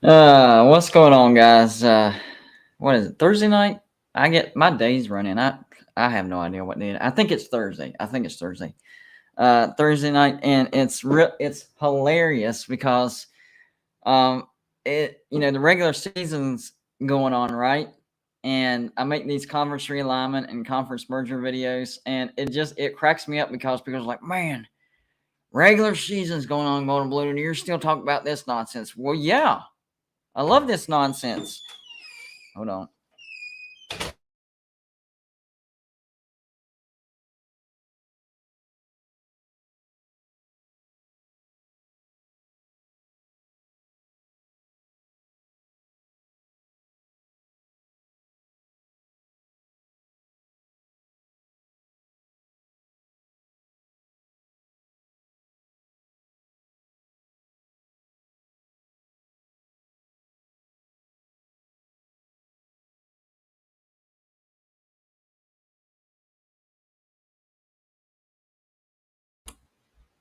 What's going on, guys? What is it? Thursday night? I get my days running. I have no idea what day. I think it's Thursday. I think it's Thursday. Thursday night, and it's hilarious because the regular season's going on, right? And I make these conference realignment and conference merger videos, and it cracks me up because people's like, man, regular season's going on, Golden Blue, and you're still talking about this nonsense. Well, yeah, I love this nonsense. Hold on.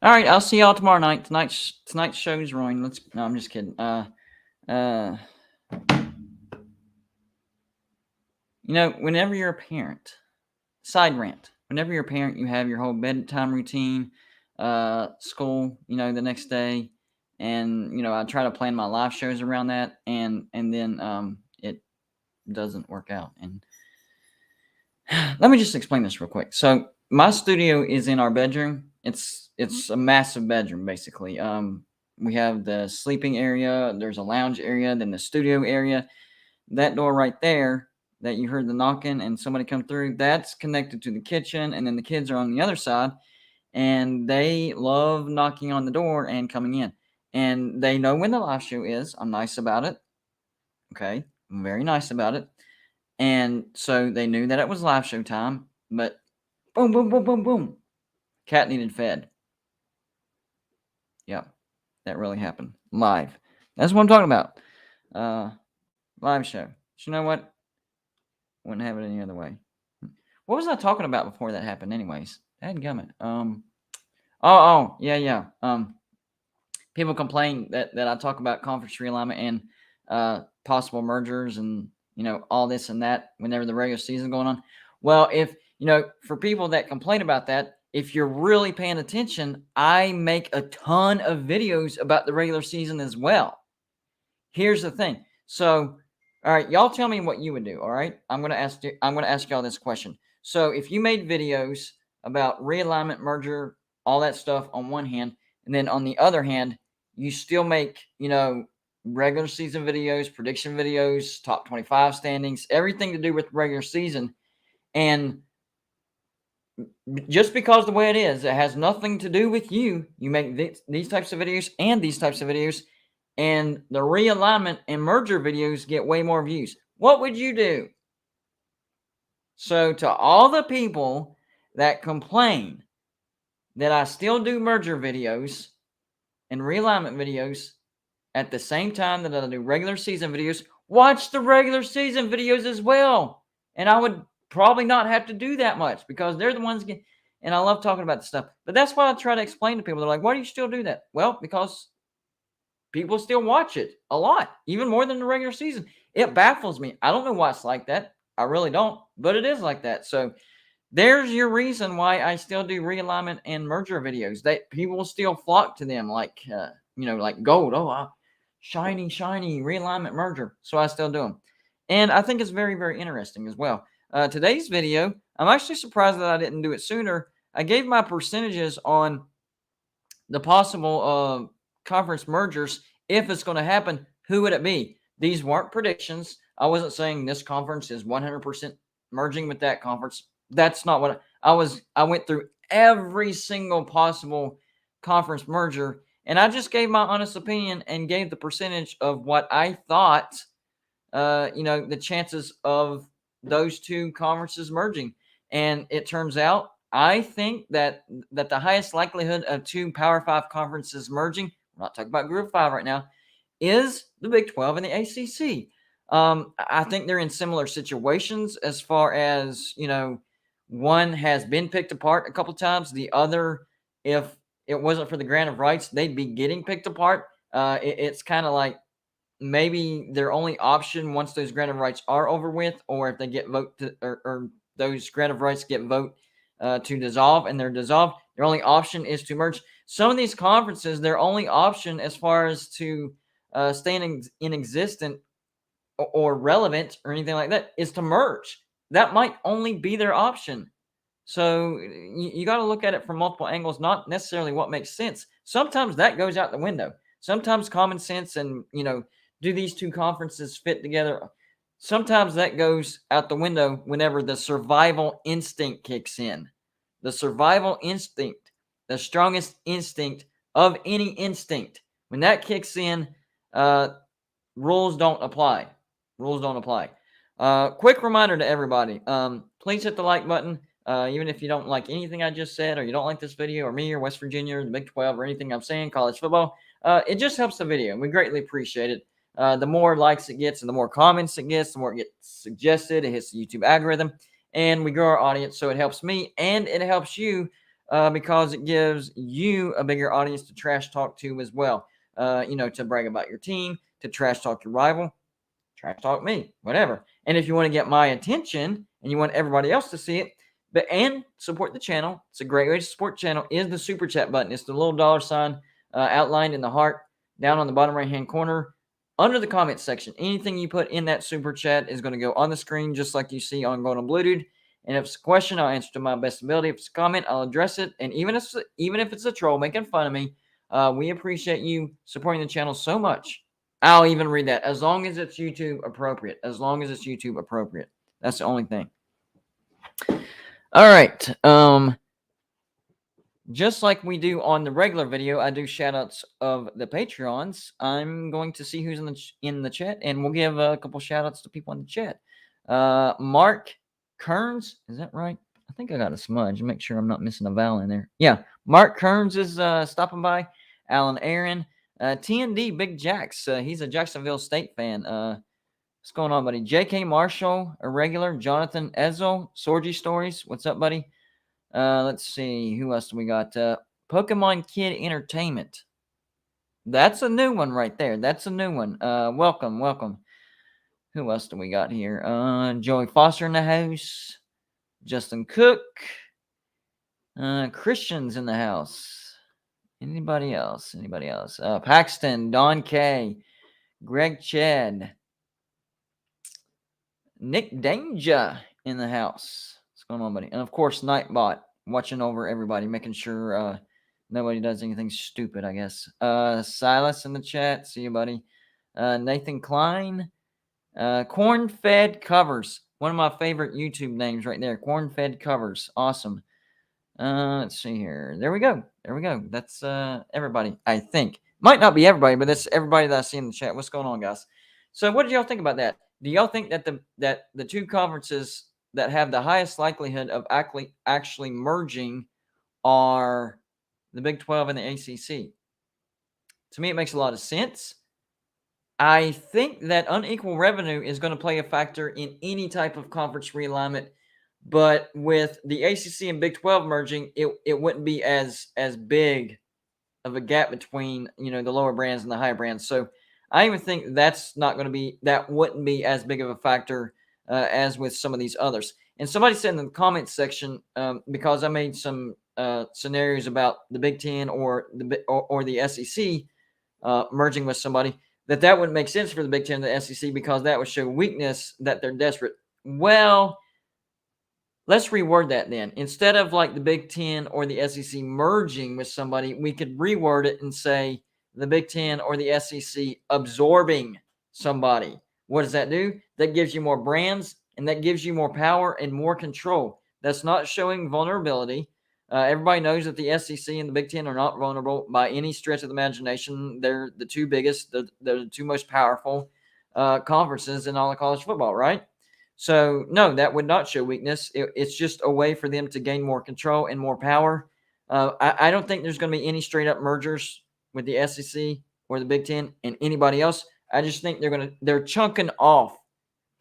All right, I'll see y'all tomorrow night. Tonight's show is ruined. No, I'm just kidding. Uh, whenever you're a parent, side rant. Whenever you're a parent, you have your whole bedtime routine, school, the next day, and I try to plan my live shows around that, and then it doesn't work out. And let me just explain this real quick. So my studio is in our bedroom. It's a massive bedroom, basically. We have the sleeping area. There's a lounge area, then the studio area. That door right there that you heard the knocking and somebody come through, that's connected to the kitchen, and then the kids are on the other side, and they love knocking on the door and coming in. And they know when the live show is. I'm nice about it. Okay, I'm very nice about it. And so they knew that it was live show time, but boom, boom, boom, boom, boom. Cat needed fed. Yeah, that really happened. Live. That's what I'm talking about. Live show. But you know what? Wouldn't have it any other way. What was I talking about before that happened, anyways? Dadgummit. Yeah. People complain that I talk about conference realignment and possible mergers and all this and that whenever the regular season going on. Well, if for people that complain about that, if you're really paying attention, I make a ton of videos about the regular season as well. Here's the thing. So, all right, y'all tell me what you would do. All right, I'm gonna ask y'all this question. So, if you made videos about realignment, merger, all that stuff on one hand, and then on the other hand, you still make regular season videos, prediction videos, top 25 standings, everything to do with regular season, and just because the way it is, it has nothing to do with you. You make these types of videos and these types of videos, and the realignment and merger videos get way more views. What would you do? So, to all the people that complain that I still do merger videos and realignment videos at the same time that I do regular season videos, watch the regular season videos as well. And I would probably not have to do that much because they're the ones and I love talking about this stuff. But that's what I try to explain to people. They're like, why do you still do that? Well, because people still watch it a lot, even more than the regular season. It baffles me. I don't know why it's like that. I really don't, but it is like that. So there's your reason why I still do realignment and merger videos. That people still flock to them like like gold. Oh, shiny realignment merger. So I still do them, and I think it's very, very interesting as well. Today's video, I'm actually surprised that I didn't do it sooner. I gave my percentages on the possible conference mergers. If it's going to happen, who would it be? These weren't predictions. I wasn't saying this conference is 100% merging with that conference. That's not what I was. I went through every single possible conference merger, and I just gave my honest opinion and gave the percentage of what I thought, the chances of those two conferences merging. And it turns out, I think that the highest likelihood of two Power Five conferences merging, we're not talking about Group 5 right now, is the Big 12 and the ACC. I think they're in similar situations as far as, one has been picked apart a couple times. The other, if it wasn't for the grant of rights, they'd be getting picked apart. It's kind of like maybe their only option once those grant of rights are over with, or if they get or those grant of rights get vote to dissolve and they're dissolved, their only option is to merge. Some of these conferences, their only option as far as to stay in existence or relevant or anything like that is to merge. That might only be their option. So you got to look at it from multiple angles, not necessarily what makes sense. Sometimes that goes out the window. Sometimes common sense and, do these two conferences fit together? Sometimes that goes out the window whenever the survival instinct kicks in. The survival instinct, the strongest instinct of any instinct. When that kicks in, rules don't apply. Rules don't apply. Quick reminder to everybody. Please hit the like button. Even if you don't like anything I just said, or you don't like this video, or me, or West Virginia, or the Big 12, or anything I'm saying, college football, it just helps the video. We greatly appreciate it. The more likes it gets and the more comments it gets, the more it gets suggested. It hits the YouTube algorithm, and we grow our audience. So it helps me, and it helps you because it gives you a bigger audience to trash talk to as well. To brag about your team, to trash talk your rival, trash talk me, whatever. And if you want to get my attention and you want everybody else to see it, and support the channel, it's a great way to support the channel, is the super chat button. It's the little dollar sign outlined in the heart down on the bottom right hand corner under the comment section. Anything you put in that super chat is going to go on the screen just like you see on Golden Bluetooth. And if it's a question, I'll answer to my best ability. If it's a comment, I'll address it. And even if it's a troll making fun of me, we appreciate you supporting the channel so much. I'll even read that as long as it's YouTube appropriate. As long as it's YouTube appropriate. That's the only thing. All right. Just like we do on the regular video, I do shout-outs of the Patreons. I'm going to see who's in the chat, and we'll give a couple shout-outs to people in the chat. Mark Kearns, is that right? I think I got a smudge. Make sure I'm not missing a vowel in there. Yeah, Mark Kearns is stopping by. Alan Aaron. TND Big Jax. He's a Jacksonville State fan. What's going on, buddy? J.K. Marshall, a regular. Jonathan Ezel, Sorgy Stories. What's up, buddy? Let's see. Who else do we got? Pokemon Kid Entertainment. That's a new one right there. That's a new one. Welcome. Who else do we got here? Joey Foster in the house. Justin Cook. Christian's in the house. Anybody else? Paxton, Don K. Greg Chad. Nick Danger in the house. What's going on, buddy? And of course, Nightbot watching over everybody, making sure nobody does anything stupid, I guess. Silas in the chat. See you, buddy. Nathan Klein. Corn-Fed Covers. One of my favorite YouTube names right there. Corn-Fed Covers. Awesome. Let's see here. There we go. That's everybody, I think. Might not be everybody, but that's everybody that I see in the chat. What's going on, guys? So what did y'all think about that? Do y'all think that the two conferences that have the highest likelihood of actually merging are the Big 12 and the ACC? To me, it makes a lot of sense. I think that unequal revenue is going to play a factor in any type of conference realignment, but with the ACC and Big 12 merging, it wouldn't be as big of a gap between the lower brands and the higher brands. So I even think that wouldn't be as big of a factor as with some of these others. And somebody said in the comments section, because I made some scenarios about the Big Ten or the SEC merging with somebody, that wouldn't make sense for the Big Ten and the SEC because that would show weakness, that they're desperate. Well, let's reword that then. Instead of like the Big Ten or the SEC merging with somebody, we could reword it and say the Big Ten or the SEC absorbing somebody. What does that do? That gives you more brands, and that gives you more power and more control. That's not showing vulnerability. Everybody knows that the SEC and the Big Ten are not vulnerable by any stretch of the imagination. They're the two biggest, they're the two most powerful conferences in all of college football, right? So, no, that would not show weakness. It's just a way for them to gain more control and more power. I don't think there's going to be any straight-up mergers with the SEC or the Big Ten and anybody else. I just think they're chunking off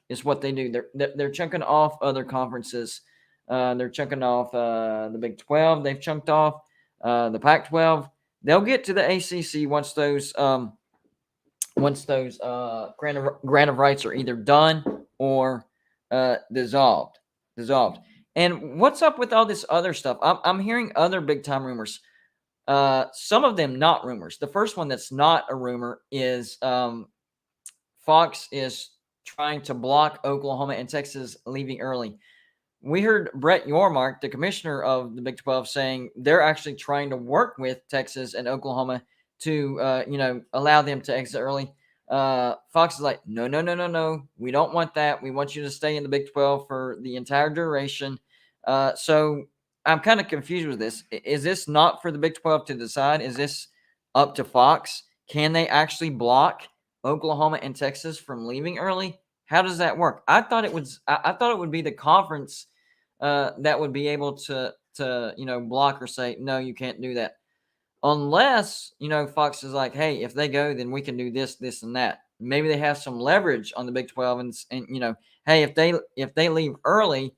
is what they do. They're chunking off other conferences. They're chunking off the Big 12. They've chunked off the Pac-12. They'll get to the ACC once those once those grant of rights are either done or dissolved. And what's up with all this other stuff? I'm hearing other big time rumors. Some of them not rumors. The first one that's not a rumor is Fox is trying to block Oklahoma and Texas leaving early. We heard Brett Yormark, the commissioner of the Big 12, saying they're actually trying to work with Texas and Oklahoma to, allow them to exit early. Fox is like, no, no, no, no, no. We don't want that. We want you to stay in the Big 12 for the entire duration. So I'm kind of confused with this. Is this not for the Big 12 to decide? Is this up to Fox? Can they actually block Oklahoma and Texas from leaving early? How does that work? I thought it was. I thought it would be the conference that would be able to block or say no, you can't do that, unless Fox is like, hey, if they go, then we can do this, this, and that. Maybe they have some leverage on the Big 12, and hey, if they leave early,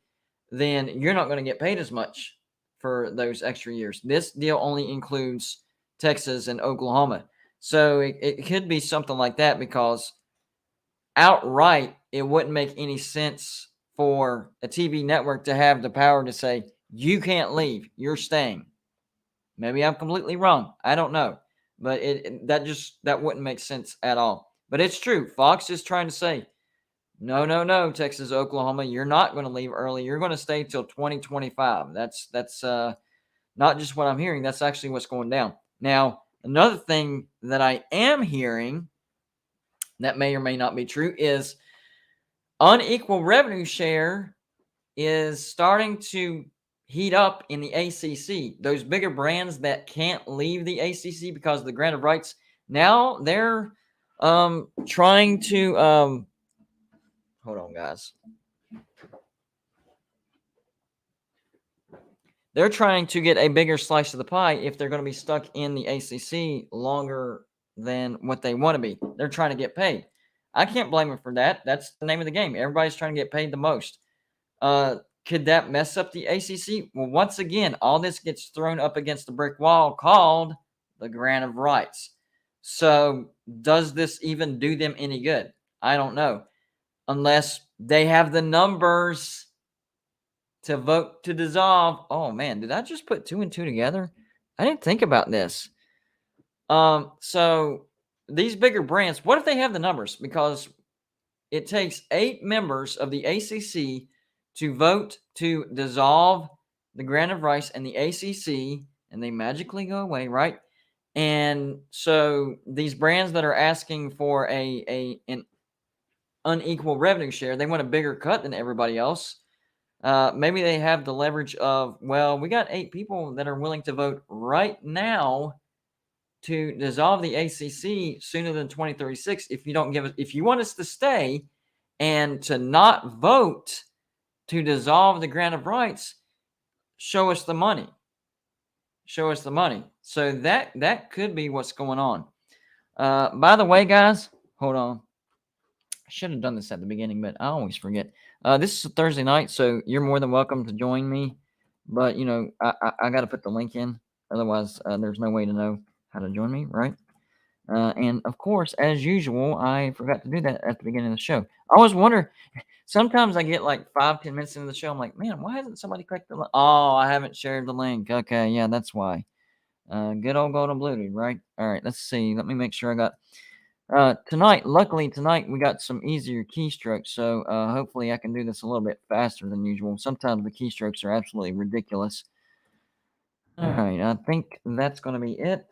then you're not going to get paid as much for those extra years. This deal only includes Texas and Oklahoma, so it could be something like that, because outright, it wouldn't make any sense for a TV network to have the power to say, you can't leave, you're staying. Maybe I'm completely wrong. I don't know. But that wouldn't make sense at all. But it's true. Fox is trying to say, no, no, no, Texas, Oklahoma, you're not going to leave early. You're going to stay till 2025. That's not just what I'm hearing. That's actually what's going down. Now, another thing that I am hearing that may or may not be true is unequal revenue share is starting to heat up in the ACC. Those bigger brands that can't leave the ACC because of the grant of rights, now they're trying to hold on, guys. They're trying to get a bigger slice of the pie if they're going to be stuck in the ACC longer than what they want to be. They're trying to get paid. I can't blame them for that. That's the name of the game. Everybody's trying to get paid the most. Could that mess up the ACC? Well, once again, all this gets thrown up against the brick wall called the grant of rights. So does this even do them any good? I don't know. Unless they have the numbers to vote to dissolve. Oh, man, did I just put 2 and 2 together? I didn't think about this. So these bigger brands, what if they have the numbers? Because it takes 8 members of the ACC to vote to dissolve the grant of rights and the ACC, and they magically go away, right? And so these brands that are asking for an unequal revenue share, they want a bigger cut than everybody else. Maybe they have the leverage of, well, we got 8 people that are willing to vote right now to dissolve the ACC sooner than 2036. If you want us to stay and to not vote to dissolve the grant of rights, show us the money. Show us the money. So that could be what's going on. By the way, guys, hold on. I should have done this at the beginning, but I always forget. This is a Thursday night, so you're more than welcome to join me. But, I got to put the link in. Otherwise, there's no way to know how to join me, right? And, of course, as usual, I forgot to do that at the beginning of the show. I always wonder, sometimes I get like 5-10 minutes into the show. I'm like, man, why hasn't somebody clicked the link? Oh, I haven't shared the link. Okay, yeah, that's why. Good old golden Bluetooth, right? All right, let's see. Let me make sure I got... luckily tonight we got some easier keystrokes, so hopefully I can do this a little bit faster than usual. Sometimes the keystrokes are absolutely ridiculous. All right, I think that's going to be it.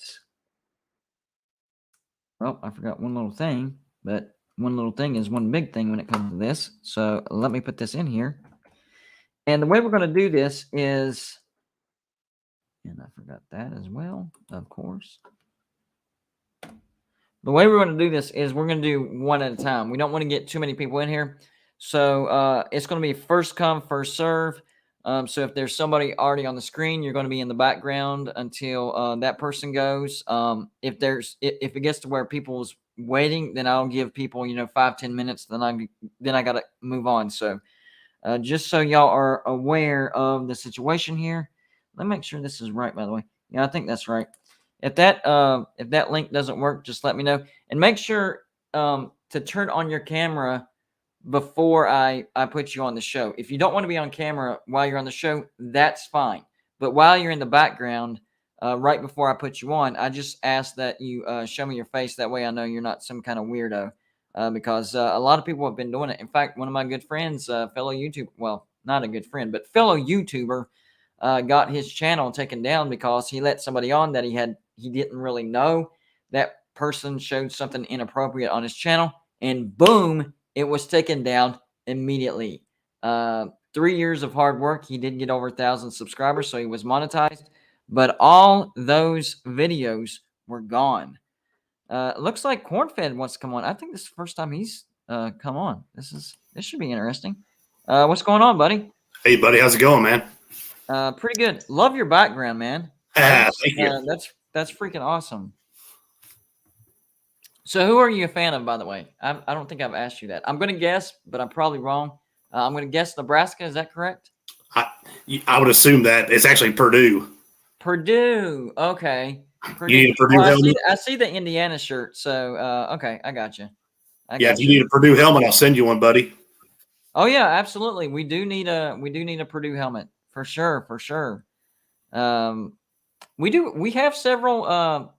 Oh, I forgot one little thing, but one little thing is one big thing when it comes to this. So let me put this in here. And the way we're going to do this is, and I forgot that as well, of course. The way we're going to do this is we're going to do one at a time. We don't want to get too many people in here. So it's going to be first come, first serve. So if there's somebody already on the screen, you're going to be in the background until that person goes. If it gets to where people's waiting, then I'll give people 5-10 minutes. Then I got to move on. So just so y'all are aware of the situation here. Let me make sure this is right, by the way. Yeah, I think that's right. If that link doesn't work, just let me know. And make sure to turn on your camera before I put you on the show. If you don't want to be on camera while you're on the show, that's fine. But while you're in the background, right before I put you on, I just ask that you show me your face. That way I know you're not some kind of weirdo, because a lot of people have been doing it. In fact, one of my good friends, fellow YouTuber, well, not a good friend, but fellow YouTuber, got his channel taken down because he let somebody on that he didn't really know. That person showed something inappropriate on his channel, and boom, it was taken down immediately. 3 years of hard work. He did get over 1,000 subscribers, so he was monetized. But all those videos were gone. Looks like Cornfed wants to come on. I think this is the first time he's come on. This should be interesting. What's going on, buddy? Hey, buddy, how's it going, man? Pretty good. Love your background, man. Thank you. That's freaking awesome. So who are you a fan of, by the way? I don't think I've asked you that. I'm going to guess, but I'm probably wrong. I'm going to guess Nebraska. Is that correct? I would assume that. It's actually Purdue. Purdue. Okay. Purdue. You need a Purdue helmet? I see the Indiana shirt. So, okay, I got you. If you need a Purdue helmet, I'll send you one, buddy. Oh, yeah, absolutely. We do need a Purdue helmet. For sure. We have several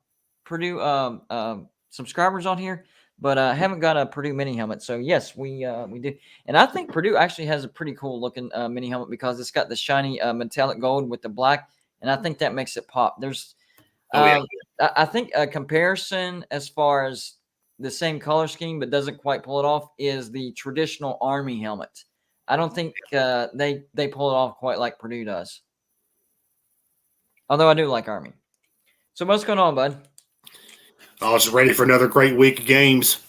Purdue subscribers on here, but I haven't got a Purdue mini helmet. So yes, we do, and I think Purdue actually has a pretty cool looking mini helmet because it's got the shiny metallic gold with the black, and I think that makes it pop. There's, I think a comparison as far as the same color scheme but doesn't quite pull it off is the traditional Army helmet. I don't think they pull it off quite like Purdue does. Although I do like Army. So what's going on, bud? I was ready for another great week of games.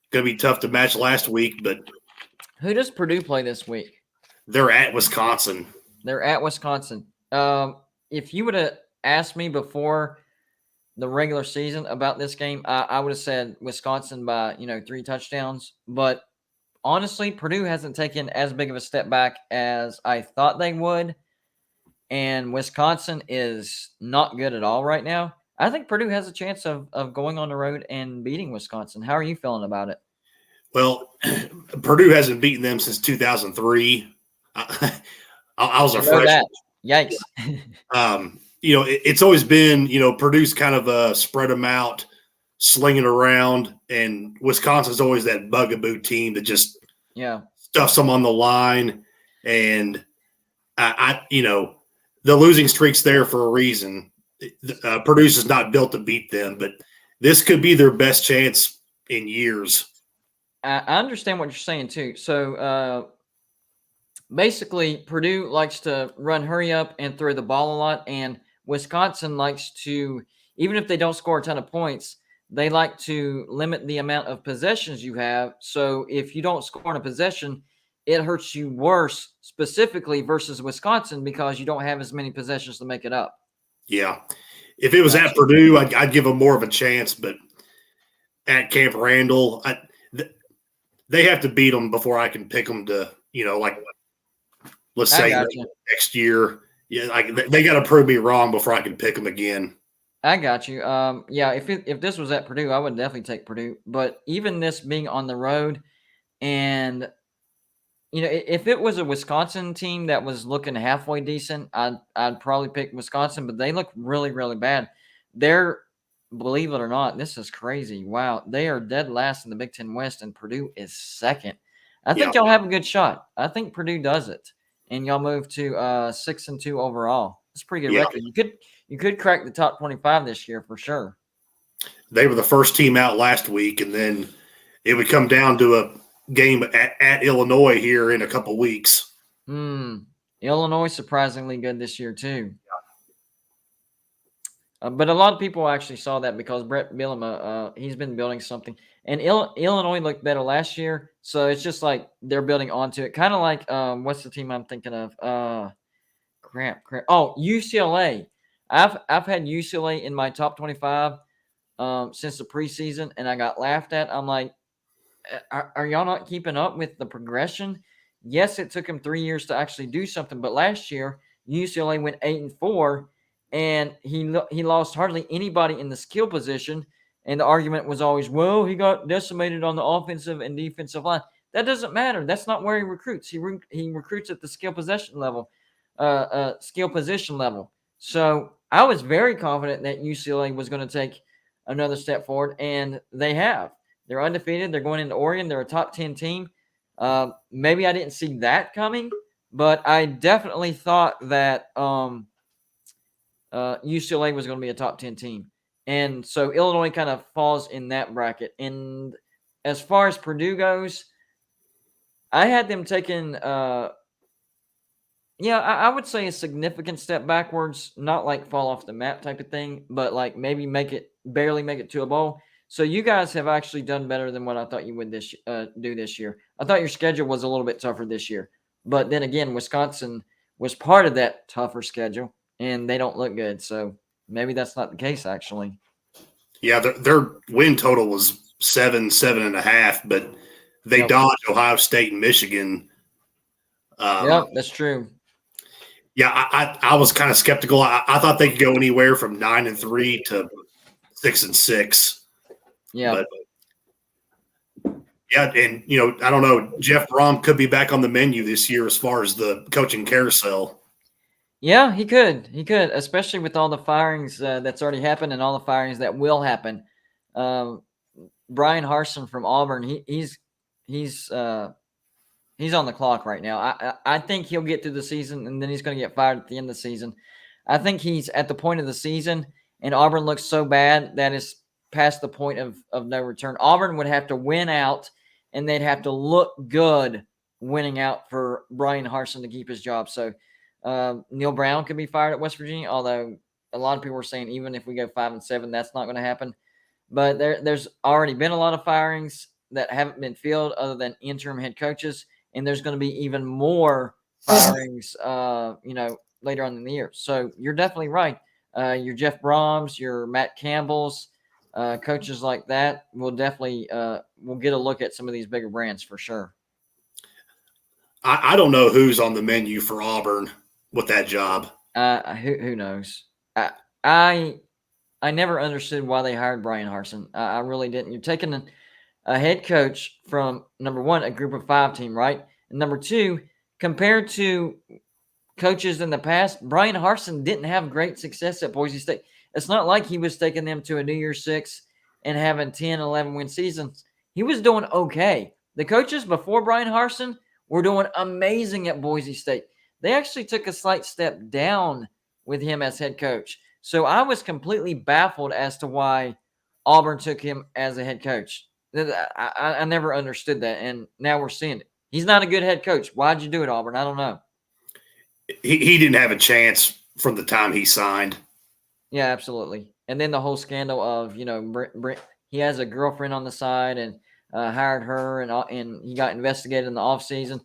Going to be tough to match last week, but who does Purdue play this week? They're at Wisconsin. If you would have asked me before the regular season about this game, I would have said Wisconsin by 3 touchdowns. But honestly, Purdue hasn't taken as big of a step back as I thought they would, and Wisconsin is not good at all right now. I think Purdue has a chance of going on the road and beating Wisconsin. How are you feeling about it? Well, Purdue hasn't beaten them since 2003. I was a freshman. Yikes. It's always been, Purdue's kind of spread them out, slinging around, and Wisconsin's always that bugaboo team that just stuffs them on the line. And, the losing streak's there for a reason. Purdue's is not built to beat them, but this could be their best chance in years. I understand what you're saying too. So basically, Purdue likes to run hurry up and throw the ball a lot, and Wisconsin likes to, even if they don't score a ton of points, they like to limit the amount of possessions you have. So if you don't score in a possession, it hurts you worse specifically versus Wisconsin because you don't have as many possessions to make it up. Yeah. If it was at Purdue, I'd give them more of a chance, but at Camp Randall, they have to beat them before I can pick them to, let's say next year. Yeah, they got to prove me wrong before I can pick them again. I got you. If this was at Purdue, I would definitely take Purdue. But even this being on the road, and if it was a Wisconsin team that was looking halfway decent, I'd probably pick Wisconsin. But they look really, really bad. They're, believe it or not, this is crazy. Wow, they are dead last in the Big Ten West, and Purdue is second. I think y'all have a good shot. I think Purdue does it, and y'all move to 6-2 overall. It's a pretty good record. You could crack the top 25 this year for sure. They were the first team out last week, and then it would come down to a game at Illinois here in a couple weeks. Illinois surprisingly good this year too. But a lot of people actually saw that because Brett Bielema, he's been building something. And Illinois looked better last year, so it's just like they're building onto it. Kind of like, what's the team I'm thinking of? Crap. Oh, UCLA. I've had UCLA in my top 25 since the preseason, and I got laughed at. I'm like, are y'all not keeping up with the progression? Yes, it took him 3 years to actually do something, but last year UCLA went 8-4, and he lost hardly anybody in the skill position. And the argument was always, well, he got decimated on the offensive and defensive line. That doesn't matter. That's not where he recruits. He recruits at the skill position level. So I was very confident that UCLA was going to take another step forward, and they have. They're undefeated. They're going into Oregon. They're a top 10 team. Maybe I didn't see that coming, but I definitely thought that UCLA was going to be a top 10 team. And so Illinois kind of falls in that bracket. And as far as Purdue goes, I had them taking, I would say a significant step backwards, not like fall off the map type of thing, but like maybe barely make it to a bowl. So you guys have actually done better than what I thought you would do this year. I thought your schedule was a little bit tougher this year. But then again, Wisconsin was part of that tougher schedule, and they don't look good. So maybe that's not the case, actually. Yeah, their win total was 7.5, but they dodged Ohio State and Michigan. Yeah, that's true. Yeah, I was kind of skeptical. I thought they could go anywhere from 9-3 to 6-6. Yeah. But, yeah, and, I don't know. Jeff Brom could be back on the menu this year as far as the coaching carousel. Yeah, he could. He could, especially with all the firings that's already happened and all the firings that will happen. Brian Harsin from Auburn, he's on the clock right now. I think he'll get through the season, and then he's going to get fired at the end of the season. I think he's at the point of the season, and Auburn looks so bad that it's past the point of no return. Auburn would have to win out, and they'd have to look good winning out for Brian Harsin to keep his job. So Neil Brown could be fired at West Virginia, although a lot of people are saying even if we go 5-7, that's not going to happen. But there's already been a lot of firings that haven't been filled other than interim head coaches, and there's going to be even more firings, later on in the year. So you're definitely right. Your Jeff Broms, your Matt Campbells, coaches like that will definitely will get a look at some of these bigger brands for sure. I don't know who's on the menu for Auburn with that job. Who knows? I never understood why they hired Brian Harsin. I really didn't. You're taking a head coach from, number one, a group of 5 team, right? And number 2, compared to coaches in the past, Brian Harsin didn't have great success at Boise State. It's not like he was taking them to a New Year's Six and having 10, 11 win seasons. He was doing okay. The coaches before Brian Harsin were doing amazing at Boise State. They actually took a slight step down with him as head coach. So I was completely baffled as to why Auburn took him as a head coach. I never understood that, and now we're seeing it. He's not a good head coach. Why'd you do it, Auburn? I don't know. He didn't have a chance from the time he signed. Yeah, absolutely. And then the whole scandal of, he has a girlfriend on the side and hired her, and he got investigated in the offseason.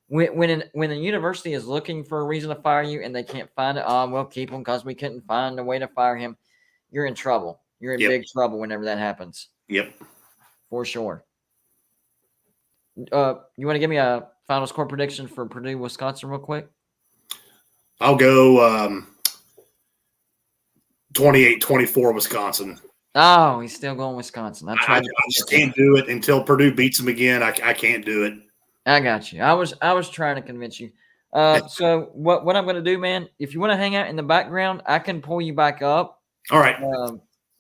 When the university is looking for a reason to fire you and they can't find it, we'll keep him because we couldn't find a way to fire him. You're in trouble. You're in big trouble whenever that happens. Yep. For sure. You want to give me a final score prediction for Purdue, Wisconsin real quick? I'll go 28-24 Wisconsin. Oh, he's still going Wisconsin. I just can't do it until Purdue beats them again. I can't do it. I got you. I was trying to convince you. So what I'm going to do, man, if you want to hang out in the background, I can pull you back up. All right.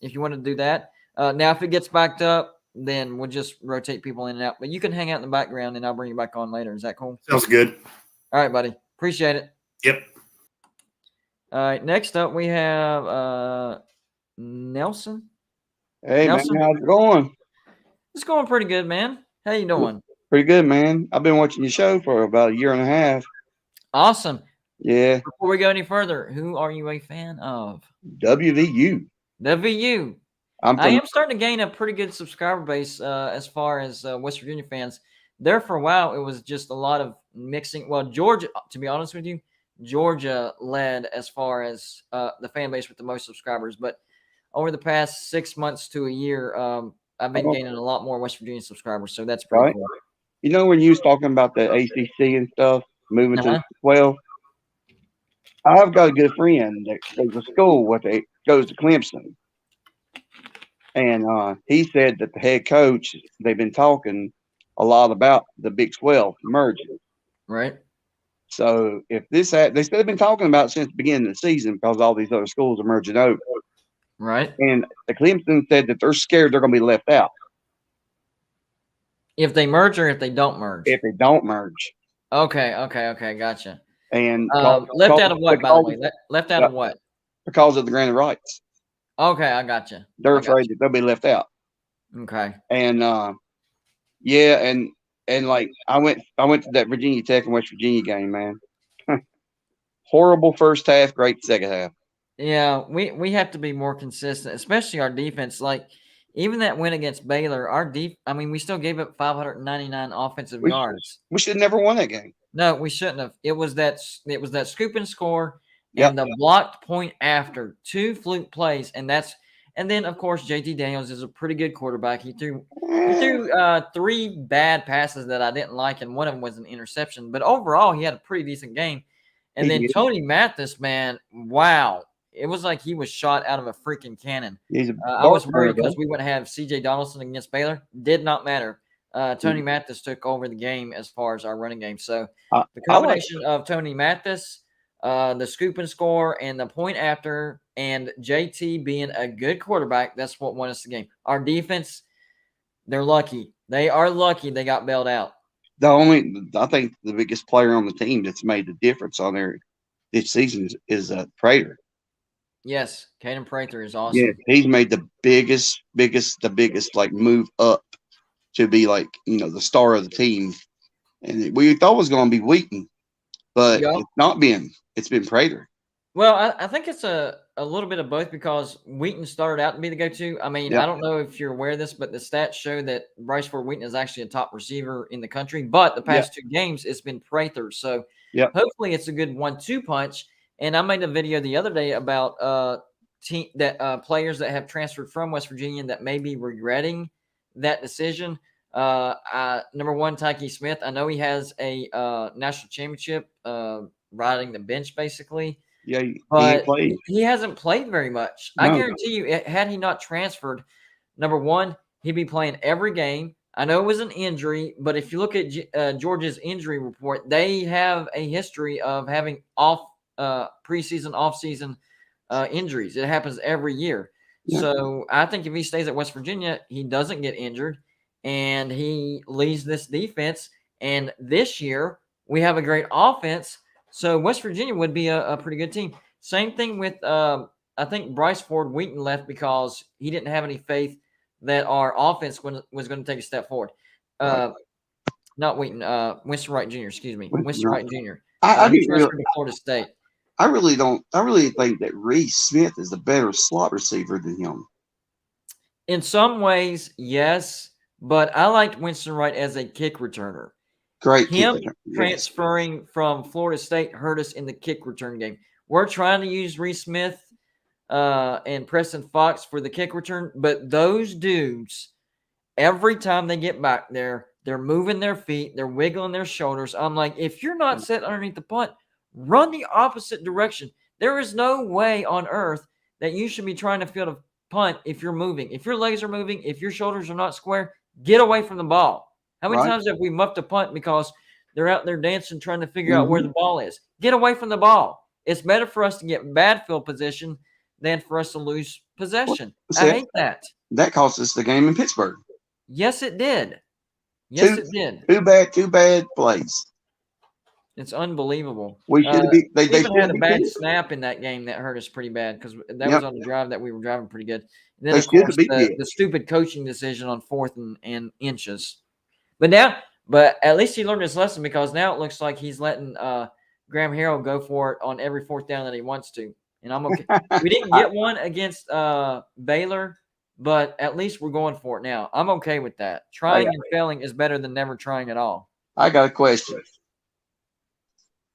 If you want to do that. Now, if it gets backed up, then we'll just rotate people in and out. But you can hang out in the background, and I'll bring you back on later. Is that cool? Sounds good. All right, buddy. Appreciate it. Yep. All right. Next up, we have Nelson. Hey, Nelson? man. How's it going? It's going pretty good, man. How you doing? Pretty good, man. I've been watching your show for about 1.5 years. Awesome. Yeah. Before we go any further, who are you a fan of? WVU. WVU. I am starting to gain a pretty good subscriber base as far as West Virginia fans. There for a while, it was just a lot of mixing. Well, Georgia, to be honest with you, Georgia led as far as the fan base with the most subscribers. But over the past 6 months to a year, I've been gaining a lot more West Virginia subscribers. So that's pretty cool. You know, when you was talking about the ACC and stuff, moving to the 12, I've got a good friend that goes to school goes to Clemson. And he said that the head coach, they've been talking a lot about the Big 12 merging. Right. So if this, they've been talking about it since the beginning of the season because all these other schools are merging over. Right. And the Clemson said that they're scared they're going to be left out. If they merge or if they don't merge? If they don't merge. Okay. Gotcha. And left out of what, by the way? Left out of what? Because of the granted rights. Okay, I gotcha. They're afraid that they'll be left out. Okay. And yeah, and like I went to that Virginia Tech and West Virginia game, man. Horrible first half, great second half. Yeah, we have to be more consistent, especially our defense. Like even that win against Baylor, we still gave up 599 offensive yards. We should have never won that game. No, we shouldn't have. It was that scoop and score and the blocked point after 2 fluke plays, and then of course JT Daniels is a pretty good quarterback. He threw 3 bad passes that I didn't like, and one of them was an interception. But overall, he had a pretty decent game. And then Tony Mathis, man, wow. It was like he was shot out of a freaking cannon. I was worried because we would have C.J. Donaldson against Baylor. Did not matter. Tony Mathis took over the game as far as our running game. So the combination of Tony Mathis, the scoop and score, and the point after, and JT being a good quarterback, that's what won us the game. Our defense, they're lucky. They are lucky they got bailed out. I think the biggest player on the team that's made the difference on there this season is Prater. Yes, Caden Prather is awesome. Yeah, he's made the biggest like move up to be like, the star of the team. And we thought it was going to be Wheaton, but it's not been. It's been Prater. Well, I think it's a little bit of both because Wheaton started out to be the go-to. I mean, I don't know if you're aware of this, but the stats show that Bryce Ford Wheaton is actually a top receiver in the country. But the past 2 games, it's been Prather. So hopefully it's a good 1-2 punch. And I made a video the other day about players that have transferred from West Virginia that may be regretting that decision. Number 1, Tyke Smith. I know he has a national championship riding the bench, basically. Yeah, but he hasn't played very much. No. I guarantee you, had he not transferred, number 1, he'd be playing every game. I know it was an injury, but if you look at Georgia's injury report, they have a history of having preseason, off-season injuries. It happens every year. Yeah. So I think if he stays at West Virginia, he doesn't get injured, and he leads this defense. And this year, we have a great offense. So West Virginia would be a pretty good team. Same thing with, I think Bryce Ford Wheaton left because he didn't have any faith that our offense was going to take a step forward. Not Wheaton, Winston Wright Jr., excuse me. Winston Wright Jr. He transferred to Florida State. I really think that Reese Smith is the better slot receiver than him. In some ways, yes, but I liked Winston Wright as a kick returner. Great. Him transferring from Florida State hurt us in the kick return game. We're trying to use Reese Smith and Preston Fox for the kick return, but those dudes, every time they get back there, they're moving their feet, they're wiggling their shoulders. I'm like, if you're not set underneath the punt, run the opposite direction. There is no way on earth that you should be trying to field a punt if you're moving. If your legs are moving, if your shoulders are not square, get away from the ball. How many times have we muffed a punt because they're out there dancing trying to figure out where the ball is? Get away from the ball. It's better for us to get bad field position than for us to lose possession. I hate that. That cost us the game in Pittsburgh. Yes, it did. Yes, it did. Two bad plays. It's unbelievable. We should have they even had a bad snap in that game that hurt us pretty bad because that was on the drive that we were driving pretty good. And then, of course, the stupid coaching decision on 4th and inches. But at least he learned his lesson because now it looks like he's letting Graham Harrell go for it on every 4th down that he wants to. And I'm okay. We didn't get one against Baylor, but at least we're going for it now. I'm okay with that. Trying and failing is better than never trying at all. I got a question.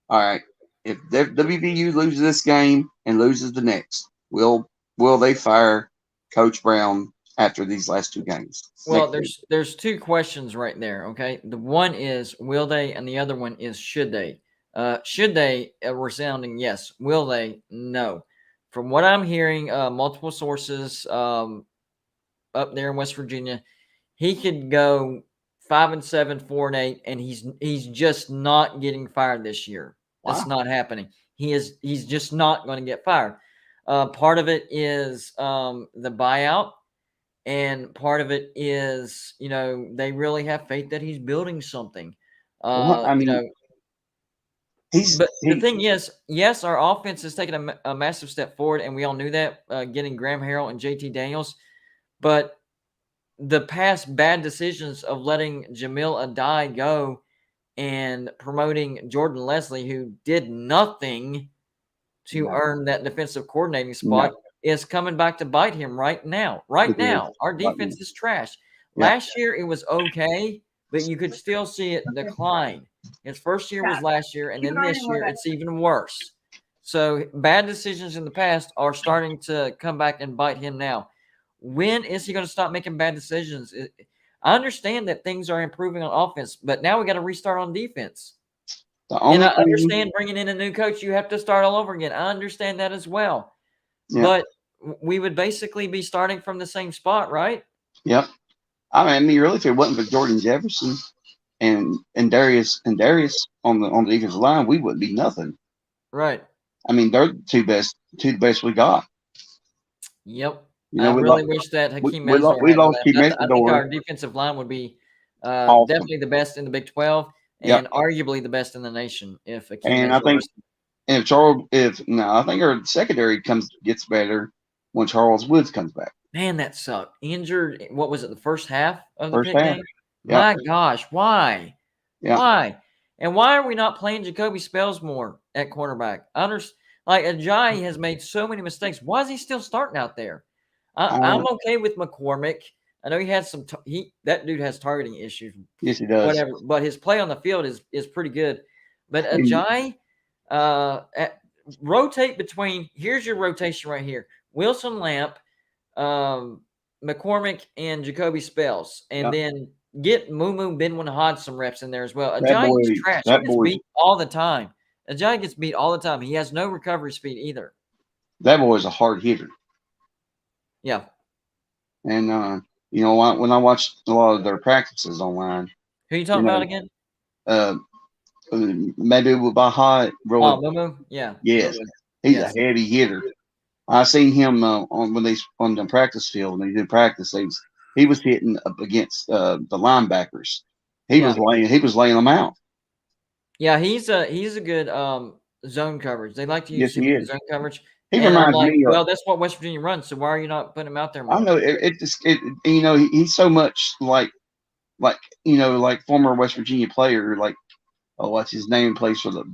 All right. If WVU loses this game and loses the next, will they fire Coach Brown after these last 2 games? Well, there's 2 questions right there, okay? The one is will they, and the other one is should they. Should they, resounding yes. Will they? No. From what I'm hearing, multiple sources, up there in West Virginia. He could go 5-7, 4-8, and he's just not getting fired this year. Wow. That's not happening. He's just not going to get fired. Part of it is the buyout, and part of it is, they really have faith that he's building something. The thing is, yes, our offense has taken a massive step forward, and we all knew that, getting Graham Harrell and JT Daniels. But the past bad decisions of letting Jamil Adai go and promoting Jordan Leslie, who did nothing to earn that defensive coordinating spot, is coming back to bite him right now. Right now, our defense is trash. Last year, it was okay, but you could still see it decline. His first year was last year, and then this year, it's even worse. So bad decisions in the past are starting to come back and bite him now. When is he going to stop making bad decisions? I understand that things are improving on offense, but now we got to restart on defense. And I understand bringing in a new coach, you have to start all over again. I understand that as well. Yeah. But we would basically be starting from the same spot, right? Yep. I mean, really, if it wasn't for Jordan Jefferson and Darius on the defensive line, we wouldn't be nothing. Right. I mean, they're the best we got. Yep. I really wish that Hakeem Metzler we lost Hakeem Metzler. I think our defensive line would be awesome. Definitely the best in the Big 12 and arguably the best in the nation if Hakeem Metzler I think our secondary gets better when Charles Woods comes back. Man, that sucked. Injured. What was it? The first half of the Pitt game. Yep. My gosh, why? Yep. Why? And why are we not playing Jacoby Spells more at cornerback? Ajayi has made so many mistakes. Why is he still starting out there? I'm okay with McCormick. I know he had some. That dude has targeting issues. Yes, he does. Whatever, but his play on the field is pretty good. But Ajayi, rotate between. Here's your rotation right here: Wilson Lamp, McCormick, and Jacoby Spells, and then get Mumu Benwin Hodge some reps in there as well. Ajayi is trash. He gets beat all the time. Ajayi gets beat all the time. He has no recovery speed either. That boy is a hard hitter. Yeah. And, when I watched a lot of their practices online. Who are you talking about again? Maybe with Baha. Mumu? Yeah. Yes. He's a heavy hitter. I seen him on the practice field when they did practice. He was hitting up against the linebackers. He was laying them out. Yeah, he's a good zone coverage. They like to use him in zone coverage. He reminds me of. Well, that's what West Virginia runs. So why are you not putting him out there more? I know he's so much like former West Virginia player. What's his name? Plays for the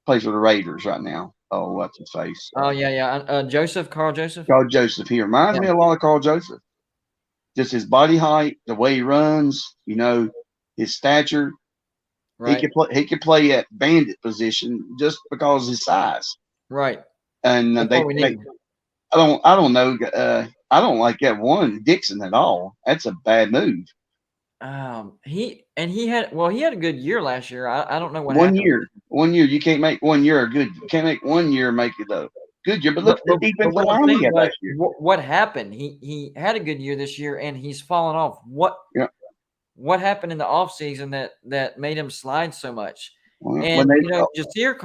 Raiders right now. Oh, what's his face? Oh yeah. Carl Joseph. Carl Joseph. He reminds me a lot of Carl Joseph. Just his body height, the way he runs. His stature. Right. He could play at bandit position just because of his size. Right. And I don't know. I don't like that one Dixon at all. That's a bad move. He had a good year last year. I don't know what happened. 1 year. You can't make 1 year good. You can't make 1 year make it a good year. But look at the defensive line he had last year. What happened? He had a good year this year, and he's fallen off. What happened in the offseason that made him slide so much? Well, and Jasir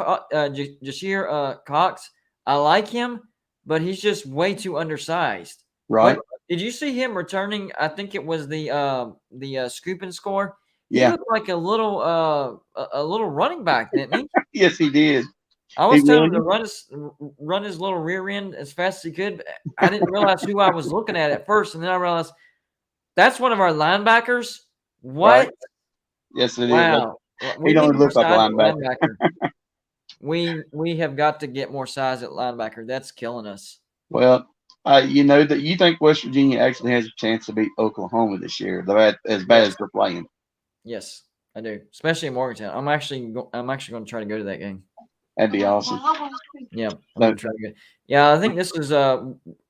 Cox, I like him, but he's just way too undersized. Right. Did you see him returning? I think it was the scoop and score. He looked like a little running back, didn't he? Yes, he did. I was telling him to run his little rear end as fast as he could. I didn't realize who I was looking at first, and then I realized that's one of our linebackers. What? Right. Yes, it is. Wow. He don't look like a linebacker. We have got to get more size at linebacker. That's killing us. Well, that you think West Virginia actually has a chance to beat Oklahoma this year, as bad as they're playing. Yes, I do. Especially in Morgantown. I'm actually going to try to go to that game. That'd be awesome. Yeah, I'm going to try to go. Yeah, I think this is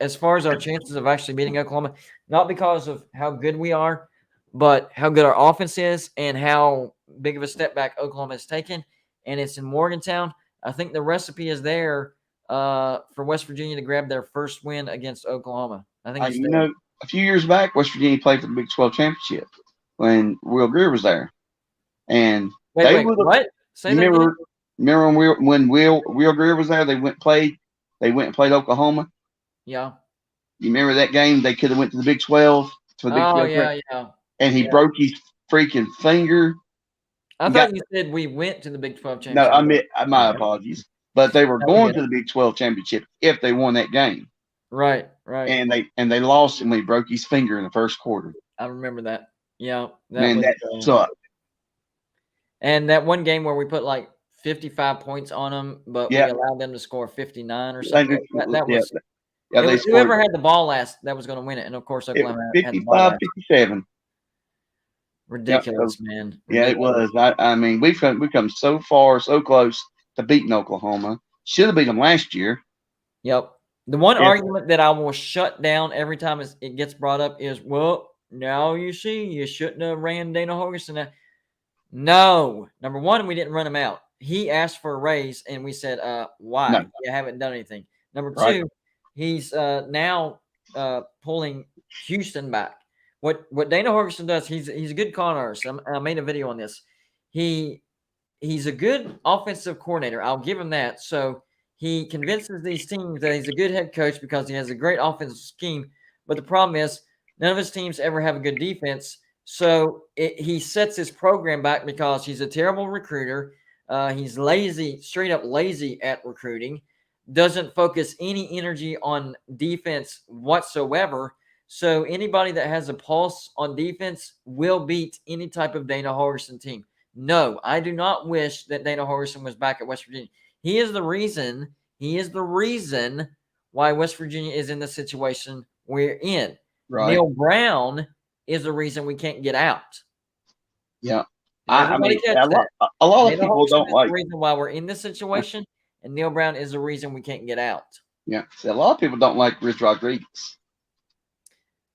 as far as our chances of actually beating Oklahoma, not because of how good we are, but how good our offense is and how big of a step back Oklahoma has taken. And it's in Morgantown. I think the recipe is there for West Virginia to grab their first win against Oklahoma. I think a few years back, West Virginia played for the Big 12 championship when Will Greer was there, and wait, what? Say that again? Remember when Will Greer was there? They went and played Oklahoma. Yeah. You remember that game? They could have went to the Big 12 to the Big 12. Yeah. And he broke his freaking finger. I thought you said we went to the Big 12 championship. No, my apologies. But they were going to the Big 12 championship if they won that game. Right. And they lost, and he broke his finger in the first quarter. I remember that. Yeah. That sucked. And that one game where we put like 55 points on them, but we allowed them to score 59 or something. That was whoever had the ball last that was going to win it. And of course, Oklahoma had the ball 55-57. Ridiculous, man. Yeah, it was. I mean, we've come so far, so close to beating Oklahoma. Should have beat them last year. Yep. The one argument that I will shut down every time it gets brought up is, well, now you see, you shouldn't have ran Dana Holgorsen. No. Number one, we didn't run him out. He asked for a raise, and we said, why? No. You haven't done anything. Number two, he's now pulling Houston back. What Dana Holgorsen does, he's a good con artist. I made a video on this. He's a good offensive coordinator. I'll give him that. So he convinces these teams that he's a good head coach because he has a great offensive scheme. But the problem is none of his teams ever have a good defense. So he sets his program back because he's a terrible recruiter. He's lazy, straight up lazy at recruiting. Doesn't focus any energy on defense whatsoever. So anybody that has a pulse on defense will beat any type of Dana Holgorsen team. No, I do not wish that Dana Holgorsen was back at West Virginia. He is the reason why West Virginia is in the situation we're in. Right. Neil Brown is the reason we can't get out. Yeah. I mean, a lot of people don't like the reason why we're in this situation, and Neil Brown is the reason we can't get out. Yeah. See, a lot of people don't like Rich Rodriguez.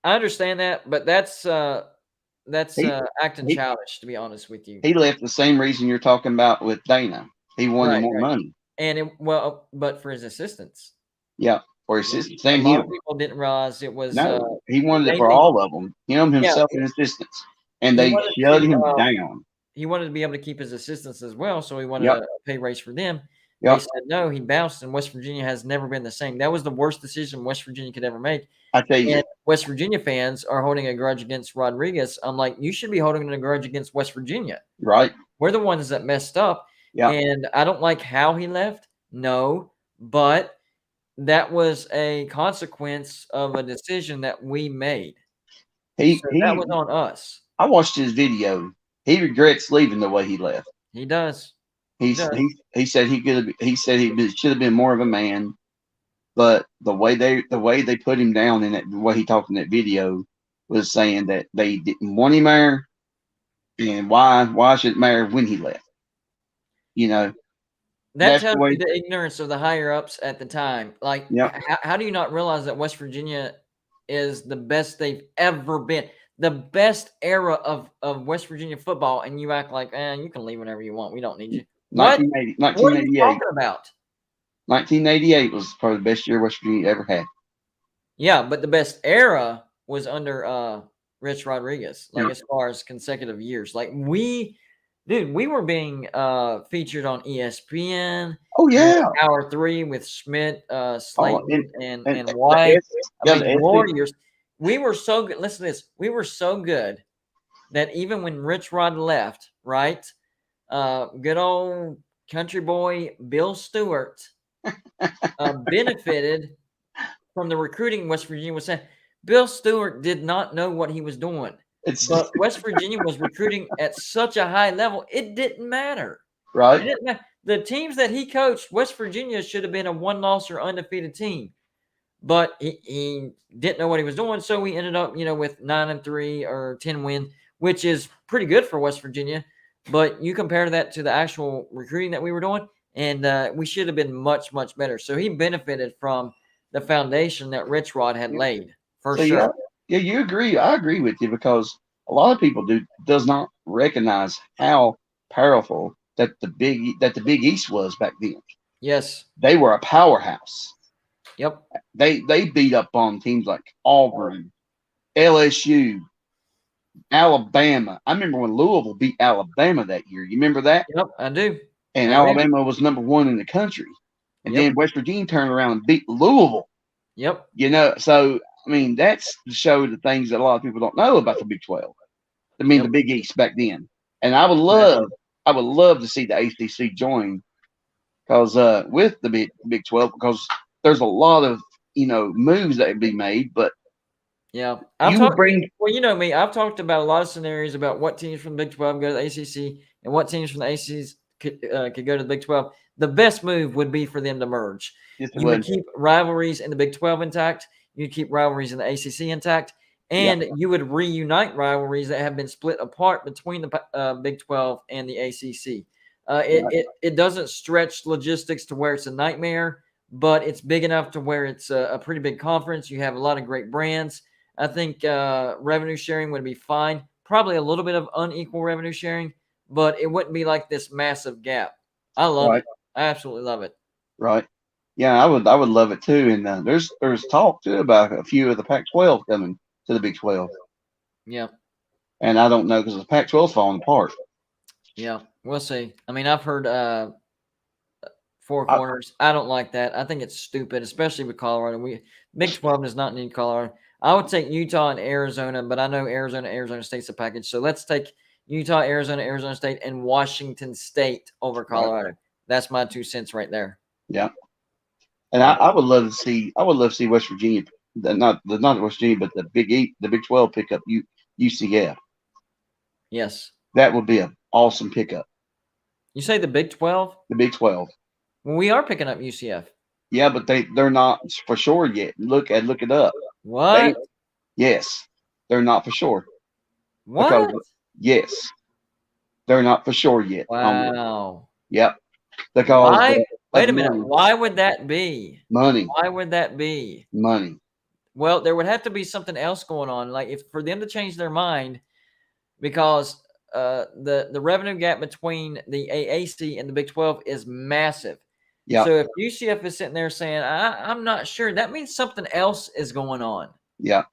I understand that, but that's acting childish, to be honest with you. He left the same reason you're talking about with Dana. He wanted more money. And but for his assistants. Yeah, for his assistants. A lot of people didn't realize it was. No, he wanted it for all of them. Himself, and assistants, and they shut him down. He wanted to be able to keep his assistants as well, so he wanted a pay raise for them. They said no. He bounced, and West Virginia has never been the same. That was the worst decision West Virginia could ever make. I tell you, and West Virginia fans are holding a grudge against Rodriguez. I'm like, you should be holding a grudge against West Virginia. Right. We're the ones that messed up. Yeah. And I don't like how he left. No, but that was a consequence of a decision that we made. That was on us. I watched his video. He regrets leaving the way he left. He does. He said he should have been more of a man, but the way they put him down in that, the way he talked in that video was saying that they didn't want him there, and why should it matter when he left? That tells you the ignorance of the higher ups at the time. Like, how do you not realize that West Virginia is the best they've ever been? The best era of West Virginia football, and you act like, you can leave whenever you want. We don't need you. 1988. What are you talking about? 1988 was probably the best year West Virginia ever had. Yeah, but the best era was under Rich Rodriguez, as far as consecutive years. Like we were being featured on ESPN. Oh yeah, Hour 3 with Schmidt, Slayton, and White. Warriors. We were so good. Listen to this. We were so good that even when Rich Rod left, right? Good old country boy Bill Stewart benefited from the recruiting West Virginia was saying. Bill Stewart did not know what he was doing. But West Virginia was recruiting at such a high level, it didn't matter. Right. It didn't matter. The teams that he coached, West Virginia should have been a one-loss or undefeated team. But he didn't know what he was doing, so we ended up, with 9-3 or 10 win, which is pretty good for West Virginia. But you compare that to the actual recruiting that we were doing, and we should have been much, much better. So he benefited from the foundation that Rich Rod had laid, for sure. Yeah, you agree. I agree with you because a lot of people does not recognize how powerful that the Big East was back then. Yes, they were a powerhouse. Yep, they beat up on teams like Auburn LSU, Alabama. I remember when Louisville beat Alabama that year. You remember that? Yep, I do. And Alabama was number 1 in the country. And then West Virginia turned around and beat Louisville. Yep. You know, so, I mean, that's to show the things that a lot of people don't know about the Big 12. I mean, the Big East back then. And I would love to see the ACC join because with the Big 12, because there's a lot of, moves that would be made. But yeah, well, you know me, I've talked about a lot of scenarios about what teams from the Big 12 go to the ACC and what teams from the ACC could go to the Big 12. The best move would be for them to merge. Yes, you would keep rivalries in the Big 12 intact. You'd keep rivalries in the ACC intact. And you would reunite rivalries that have been split apart between the Big 12 and the ACC. It doesn't stretch logistics to where it's a nightmare, but it's big enough to where it's a pretty big conference. You have a lot of great brands. I think revenue sharing would be fine. Probably a little bit of unequal revenue sharing, but it wouldn't be like this massive gap. I love it. I absolutely love it. Right. Yeah, I would love it too. And there's talk too about a few of the Pac-12 coming to the Big 12. Yeah. And I don't know because the Pac-12's falling apart. Yeah, we'll see. I mean, I've heard four corners. I don't like that. I think it's stupid, especially with Colorado. Big 12 does not need Colorado. I would take Utah and Arizona, but I know Arizona State's a package. So let's take Utah, Arizona State, and Washington State over Colorado. Right. That's my 2 cents right there. Yeah. And I would love to see West Virginia, not West Virginia, but the Big 12 pick up UCF. Yes. That would be an awesome pickup. You say the Big 12? The Big 12. Well, we are picking up UCF. Yeah, but they're not for sure yet. Look it up. What? Yes. They're not for sure. What? Yes. They're not for sure yet. Wow. Yep. Because wait a minute. Why would that be? Money. Why would that be? Money. Well, there would have to be something else going on. Like if for them to change their mind, because the revenue gap between the AAC and the Big 12 is massive. Yeah. So if UCF is sitting there saying, I'm not sure, that means something else is going on. Yeah.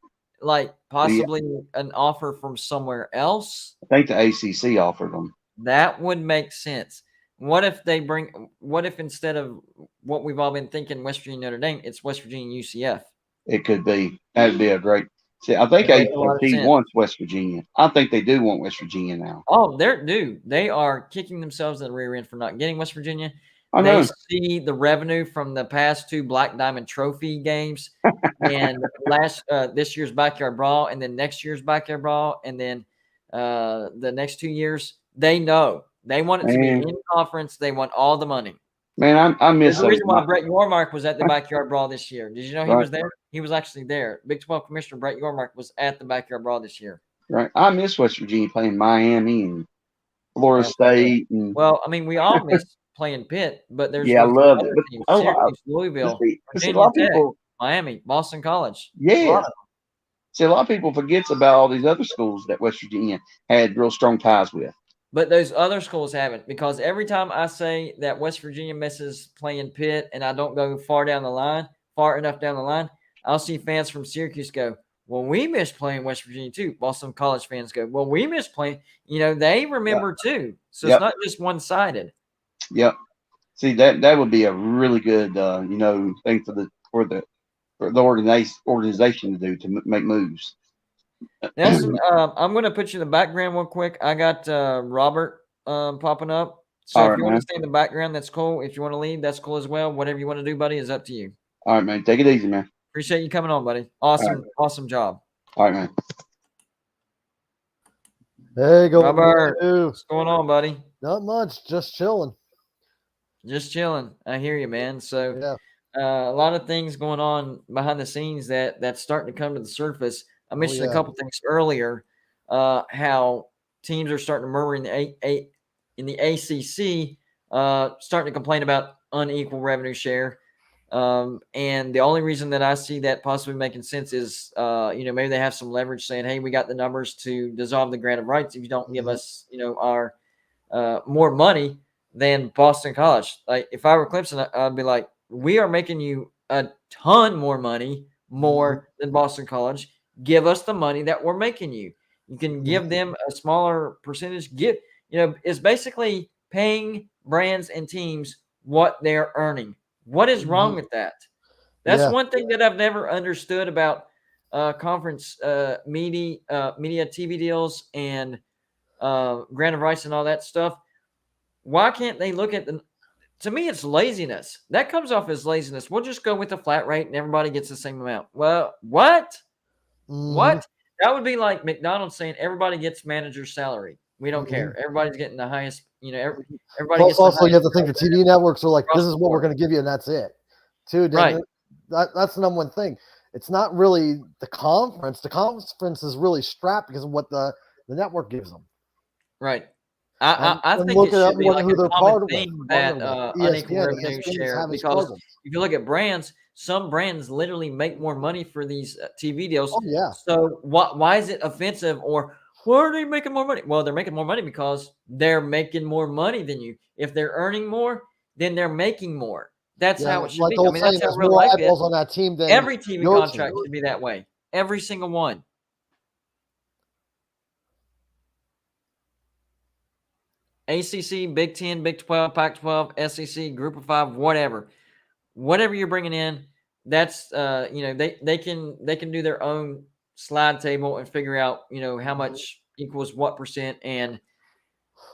Like possibly an offer from somewhere else. I think the ACC offered them. That would make sense. What if instead of what we've all been thinking, West Virginia, Notre Dame, it's West Virginia, UCF? It could be. That'd be a great. See, I think ACC wants West Virginia. I think they do want West Virginia now. Oh, they are kicking themselves in the rear end for not getting West Virginia. I know. They see the revenue from the past 2 Black Diamond Trophy games and this year's Backyard Brawl and then next year's Backyard Brawl and then the next 2 years. They know. They want it to be in conference. They want all the money. Man, I miss the reason why Brett Yormark was at the Backyard Brawl this year. Did you know he was there? He was actually there. Big 12 Commissioner Brett Yormark was at the Backyard Brawl this year. Right. I miss West Virginia playing Miami and Florida State. Well, I mean, we all miss playing Pitt, but there's I love it. Syracuse, Louisville, Virginia Tech, Miami, Boston College. Yeah. See, a lot of people forgets about all these other schools that West Virginia had real strong ties with. But those other schools haven't, because every time I say that West Virginia misses playing Pitt and I don't go far enough down the line, I'll see fans from Syracuse go, well, we miss playing West Virginia too. Boston College fans go, well, we miss playing. They remember too. So it's not just one-sided. Yep. See, that would be a really good, thing for the organization to do to make moves. Nelson, I'm going to put you in the background real quick. I got Robert popping up. So if you want to stay in the background, that's cool. If you want to leave, that's cool as well. Whatever you want to do, buddy, is up to you. All right, man. Take it easy, man. Appreciate you coming on, buddy. Awesome job. All right, man. Hey, Robert. What's going on, buddy? Not much. Just chilling. Just chilling. I hear you, man. So a lot of things going on behind the scenes that's starting to come to the surface. I mentioned a couple things earlier, how teams are starting to murmur in the ACC, starting to complain about unequal revenue share. And the only reason that I see that possibly making sense is, maybe they have some leverage saying, hey, we got the numbers to dissolve the grant of rights if you don't give us, our more money than Boston College. Like if I were Clemson, I'd be like, we are making you a ton more money, more than Boston College. give us the money that we're making you. You can give them a smaller percentage. It's basically paying brands and teams what they're earning. What is wrong with that? That's one thing that I've never understood about conference media TV deals and grant of rights and all that stuff. Why can't they look at to me, it's laziness. That comes off as laziness. We'll just go with a flat rate and everybody gets the same amount. Well, what? What? That would be like McDonald's saying everybody gets manager's salary. We don't care. Everybody's getting the highest, everybody gets also, you have to think the TV networks are like, this is what we're going to give you, and that's it. Too, right. That's the number one thing. It's not really the conference. The conference is really strapped because of what the network gives them. Right. I think it should be like a common thing that unequal revenue share, because if you look at brands, some brands literally make more money for these TV deals. Oh, yeah. So why is it offensive, or why are they making more money? Well, they're making more money because they're making more money than you. If they're earning more, then they're making more. That's how it should be. I mean, that's how real life is. On that team than every TV contract should be that way. Every single one. ACC, Big 10, Big 12, Pac-12, SEC, Group of 5, whatever you're bringing in, that's they can do their own slide table and figure out how much equals what percent. And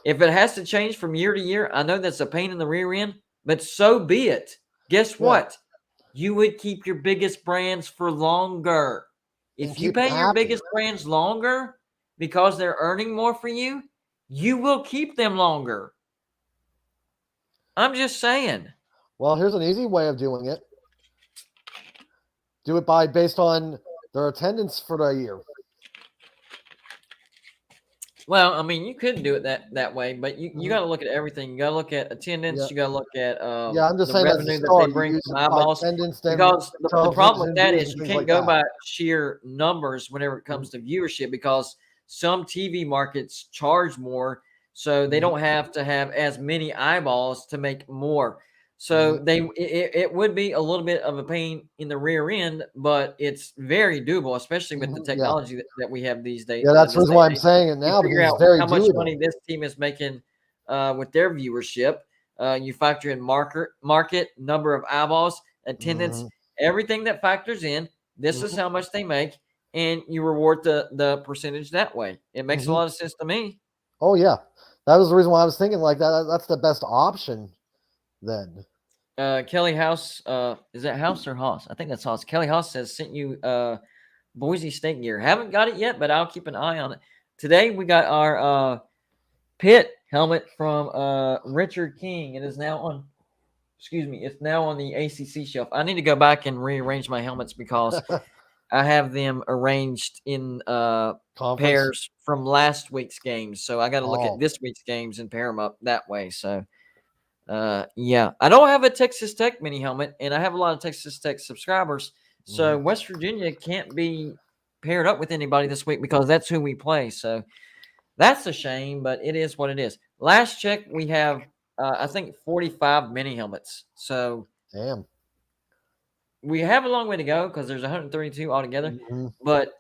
if it has to change from year to year, I know that's a pain in the rear end, but so be it. Guess what? You would keep your biggest brands for longer. If you pay your biggest brands longer because they're earning more for you, you will keep them longer. I'm just saying. Well, here's an easy way of doing it. Do it based on their attendance for the year. Well, I mean, you could do it that way, but you got to look at everything. You got to look at attendance. You got to look at I'm just saying revenue that they bring from eyeballs. Because the problem with that is you can't go by sheer numbers whenever it comes to viewership, because some TV markets charge more, so they don't have to have as many eyeballs to make more. So it would be a little bit of a pain in the rear end, but it's very doable, especially with the technology that we have these days. Yeah, that's the reason why I'm saying it now, because it's very how much money this team is making with their viewership. You factor in market, number of eyeballs, attendance, everything that factors in. This is how much they make, and you reward the percentage that way. It makes a lot of sense to me. Oh, yeah. That was the reason why I was thinking like that. That's the best option then. Kelly House, is that House or Haas? I think that's Haas. Kelly Haas says, sent you Boise State gear. Haven't got it yet, but I'll keep an eye on it. Today we got our Pitt helmet from Richard King. It is now on, it's now on the ACC shelf. I need to go back and rearrange my helmets because I have them arranged in pairs from last week's games. So I got to look at this week's games and pair them up that way. So I don't have a Texas Tech mini helmet, and I have a lot of Texas Tech subscribers. So West Virginia can't be paired up with anybody this week because that's who we play. So that's a shame, but it is what it is. Last check, we have, I think, 45 mini helmets. So damn, we have a long way to go because there's 132 altogether. But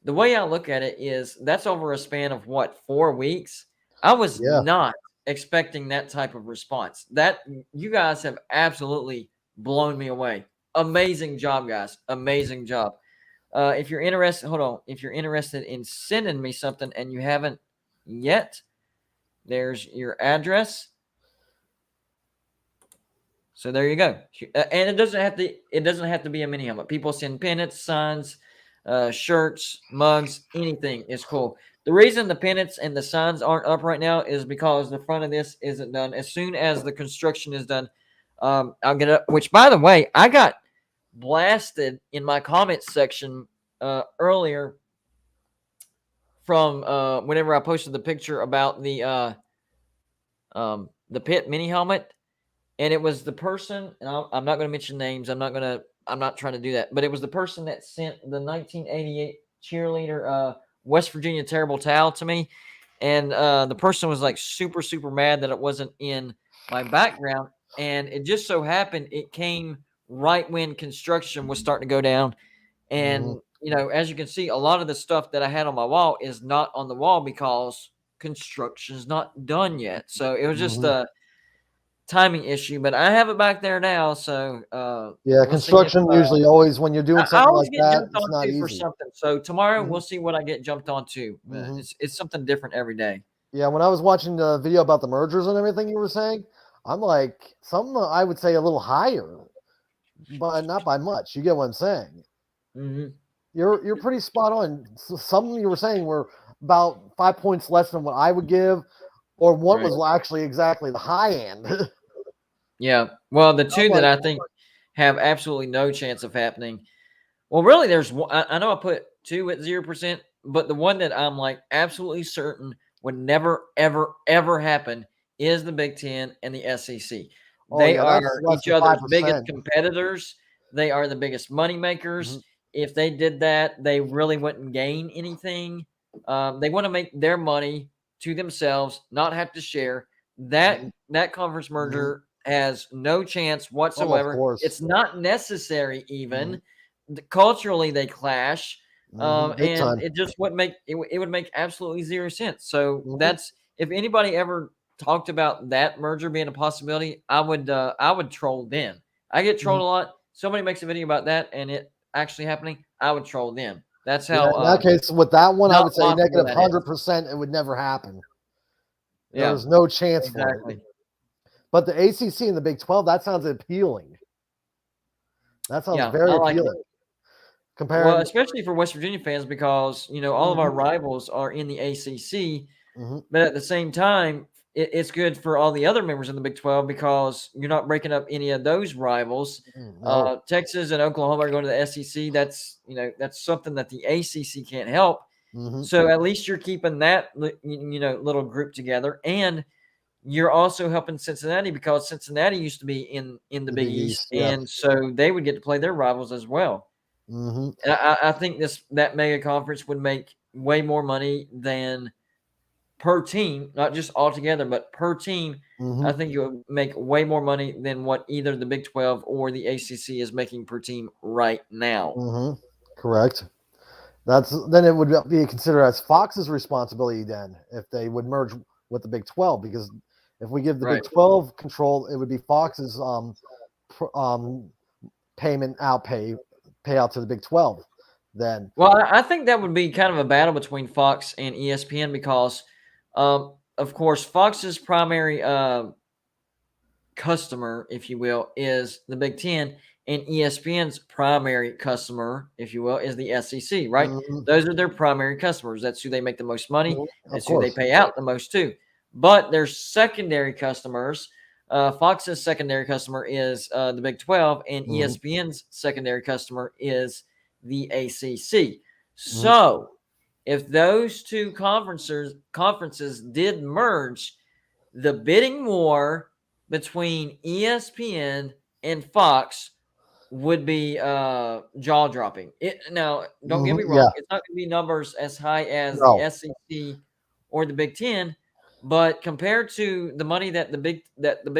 the way I look at it is that's over a span of 4 weeks. I was not expecting that type of response. That you guys have absolutely blown me away. Amazing job, guys. Amazing job. If you're interested, if you're interested in sending me something and you haven't yet, there's your address. So there you go. And it doesn't have to be a mini helmet. People send pennants, signs, shirts, mugs, anything is cool. The reason the pennants and the signs aren't up right now is because the front of this isn't done. As soon as the construction is done, I'll get it up. Which, by the way, I got blasted in my comments section earlier from whenever I posted the picture about the Pitt mini helmet, and it was the person. And I'm not going to mention names. I'm not trying to do that. But it was the person that sent the 1988 cheerleader West Virginia terrible towel to me, and the person was like super, super mad that it wasn't in my background, and it just so happened it came right when construction was starting to go down, and as you can see, a lot of the stuff that I had on my wall is not on the wall because construction's not done yet. So it was just a timing issue, but I have it back there now. So yeah, construction usually always, when you're doing I something always like get that, jumped it's not onto for easy. something. So tomorrow we'll see what I get jumped onto. It's something different every day. Yeah, when I was watching the video about the mergers and everything you were saying, I'm like, some I would say a little higher, but not by much. You get what I'm saying? You're pretty spot on. Some you were saying were about 5 points less than what I would give, or what was actually exactly the high end. Yeah. Well, the two that I think have absolutely no chance of happening. Well, really, there's one. I know I put 2 at 0%, but the one that I'm like absolutely certain would never, ever, ever happen is the Big Ten and the SEC. They are each other's biggest competitors. They are the biggest money makers. If they did that, they really wouldn't gain anything. They want to make their money to themselves, not have to share. That conference merger has no chance whatsoever. It's not necessary even. Culturally, they clash, and it just wouldn't make it would make absolutely zero sense. So that's, if anybody ever talked about that merger being a possibility, I would troll them. I get trolled a lot. Somebody makes a video about that and it actually happening, I would troll them. That's how. In that case, with that one, I would say negative 100%. It would never happen. There's no chance for it. But the ACC and the Big 12, that sounds appealing. That sounds very appealing. Well, especially for West Virginia fans, because all of our rivals are in the ACC, but at the same time, it's good for all the other members in the Big 12 because you're not breaking up any of those rivals. Texas and Oklahoma are going to the SEC. That's something that the ACC can't help. So at least you're keeping that little group together, and you're also helping Cincinnati because Cincinnati used to be in the Big East, and so they would get to play their rivals as well. And I think that mega conference would make way more money than per team, not just all together, but per team. I think it would make way more money than what either the Big 12 or the ACC is making per team right now. Correct. Then it would be considered as Fox's responsibility then if they would merge with the Big 12, because if we give the Big 12 control, it would be Fox's payout to the Big 12 then. Well, I think that would be kind of a battle between Fox and ESPN because, of course, Fox's primary customer, if you will, is the Big Ten, and ESPN's primary customer, if you will, is the SEC, right? Those are their primary customers. That's who they make the most money. That's who they pay out the most to. But their secondary customers, Fox's secondary customer is the Big 12, and ESPN's secondary customer is the ACC. So if those two conferences did merge, the bidding war between ESPN and Fox would be jaw-dropping. Now, don't get me wrong. It's not going to be numbers as high as the SEC or the Big Ten, but compared to the money that the Big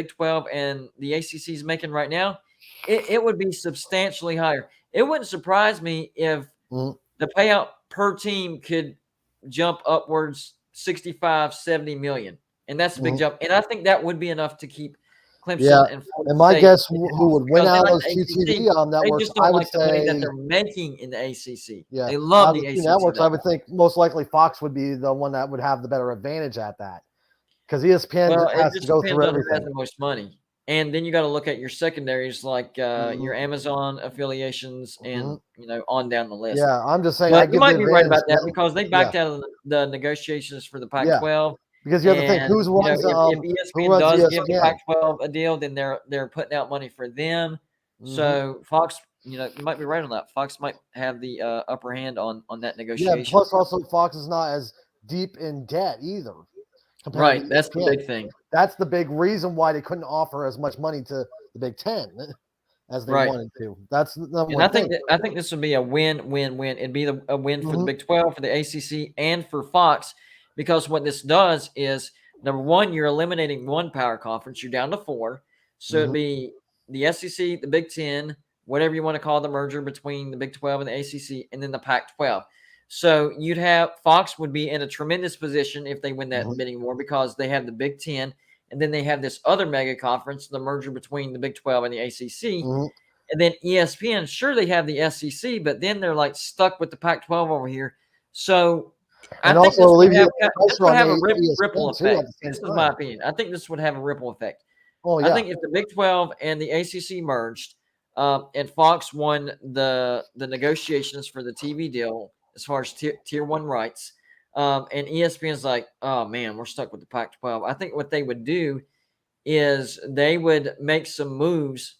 12 and the ACC is making right now, it would be substantially higher. It wouldn't surprise me if the payout per team could jump upwards 65, 70 million. And that's a big jump. And I think that would be enough to keep Clemson and Florida and my State, guess who would win out of those two TV networks, they just don't like the money that they're making in the ACC. Yeah, they love the ACC networks. I would think most likely Fox would be the one that would have the better advantage at that, because ESPN has to go through everything. Who has the most money, and then you got to look at your secondaries like your Amazon affiliations and on down the list. Yeah, I'm just saying. But you might be right about that because they backed out of the negotiations for the Pac-12. Because you have to think who's runs. If ESPN does give the Pac-12 a deal, then they're putting out money for them. So Fox, you might be right on that. Fox might have the upper hand on that negotiation. Yeah. Plus, also Fox is not as deep in debt either. Right. That's the big thing. That's the big reason why they couldn't offer as much money to the Big Ten as they wanted to. That's the number one thing. I think this would be a win-win-win. It'd be a win for the Big 12, for the ACC, and for Fox. Because what this does is, number one, you're eliminating one power conference. You're down to 4. So it'd be the SEC, the Big 10, whatever you want to call the merger between the Big 12 and the ACC, and then the Pac-12. So you'd have Fox would be in a tremendous position if they win that bidding war because they have the Big Ten, and then they have this other mega conference, the merger between the Big 12 and the ACC. And then ESPN, sure, they have the SEC, but then they're like stuck with the Pac-12 over here. So I think this would have a ripple effect. This is my opinion. I think this would have a ripple effect. Oh, yeah. I think if the Big 12 and the ACC merged, and Fox won the negotiations for the TV deal as far as tier 1 rights, and ESPN's like, oh man, we're stuck with the Pac-12. I think what they would do is they would make some moves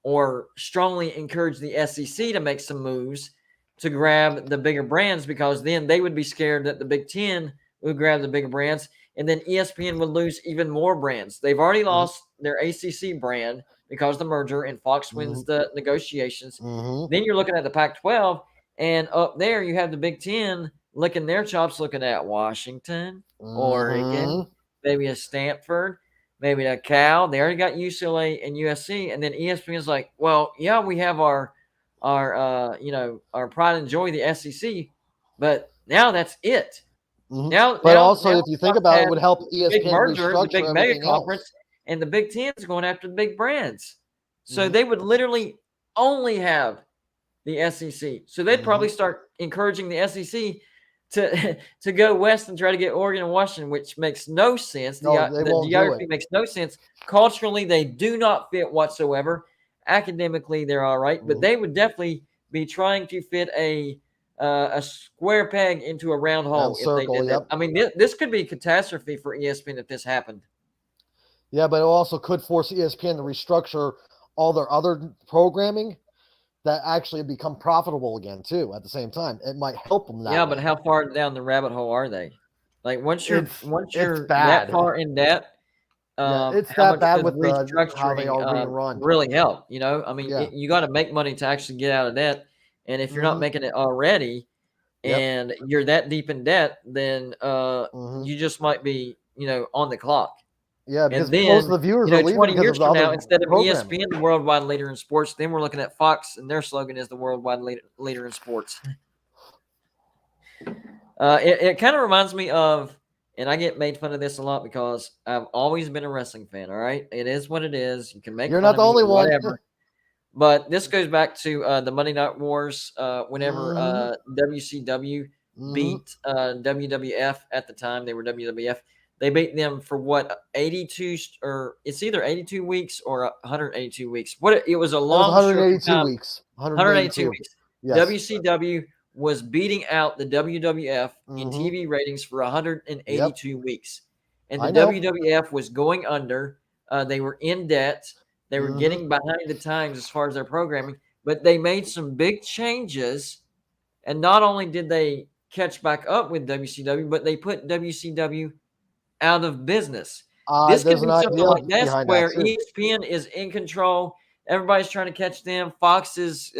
or strongly encourage the SEC to make some moves to grab the bigger brands, because then they would be scared that the Big Ten would grab the bigger brands, and then ESPN would lose even more brands. They've already lost their ACC brand because of the merger, and Fox wins the negotiations. Then you're looking at the Pac-12, and up there you have the Big Ten licking their chops, looking at Washington, Oregon, maybe a Stanford, maybe a Cal. They already got UCLA and USC, and then ESPN's like, well, yeah, we have our pride and joy, the SEC, but now that's it. Now, if you think about it, it would help ESPN big merger, the restructure big mega conference, and the Big Ten is going after the big brands. So they would literally only have the SEC. So they'd probably start encouraging the SEC to go west and try to get Oregon and Washington, which makes no sense. The geography makes no sense. Culturally, they do not fit whatsoever. Academically, they're all right, but they would definitely be trying to fit a square peg into a round hole if they did that. I mean, this could be a catastrophe for ESPN if this happened. Yeah, but it also could force ESPN to restructure all their other programming that actually become profitable again too. At the same time, it might help them. But how far down the rabbit hole are they? Like once you're that far in debt, it's that bad with how they are being run. Really help, I mean, you got to make money to actually get out of debt, and if you're not making it already, and you're that deep in debt, then you just might be, on the clock. Yeah, because and then, most of the viewers are 20 years from now, instead of programming. ESPN, the worldwide leader in sports, then we're looking at Fox, and their slogan is the worldwide leader in sports. It kind of reminds me of, and I get made fun of this a lot because I've always been a wrestling fan. All right, it is what it is. You can make You're fun not the of only me, one. whatever. But this goes back to the Monday Night Wars. Whenever WCW beat WWF at the time, they were WWF. They beat them for what, 82, or it's either 82 weeks or 182 weeks. It was a long 182 weeks. 182 weeks. Yes. WCW was beating out the WWF in TV ratings for 182 weeks. And the WWF was going under. They were in debt. They were getting behind the times as far as their programming. But they made some big changes. And not only did they catch back up with WCW, but they put WCW out of business. This could be something like this where ESPN is in control. Everybody's trying to catch them. Fox is,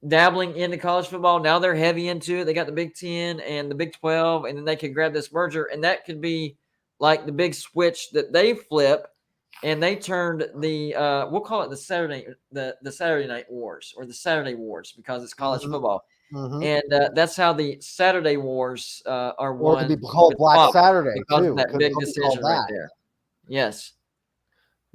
dabbling into college football. Now they're heavy into it. They got the Big 10 and the Big 12, and then they could grab this merger, and that could be like the big switch that they flip, and they turned the we'll call it the Saturday Night Wars or the Saturday Wars because it's college football. And that's how the Saturday Wars are won. Or it could be called Black Saturday because too. of that big decision right there. Yes.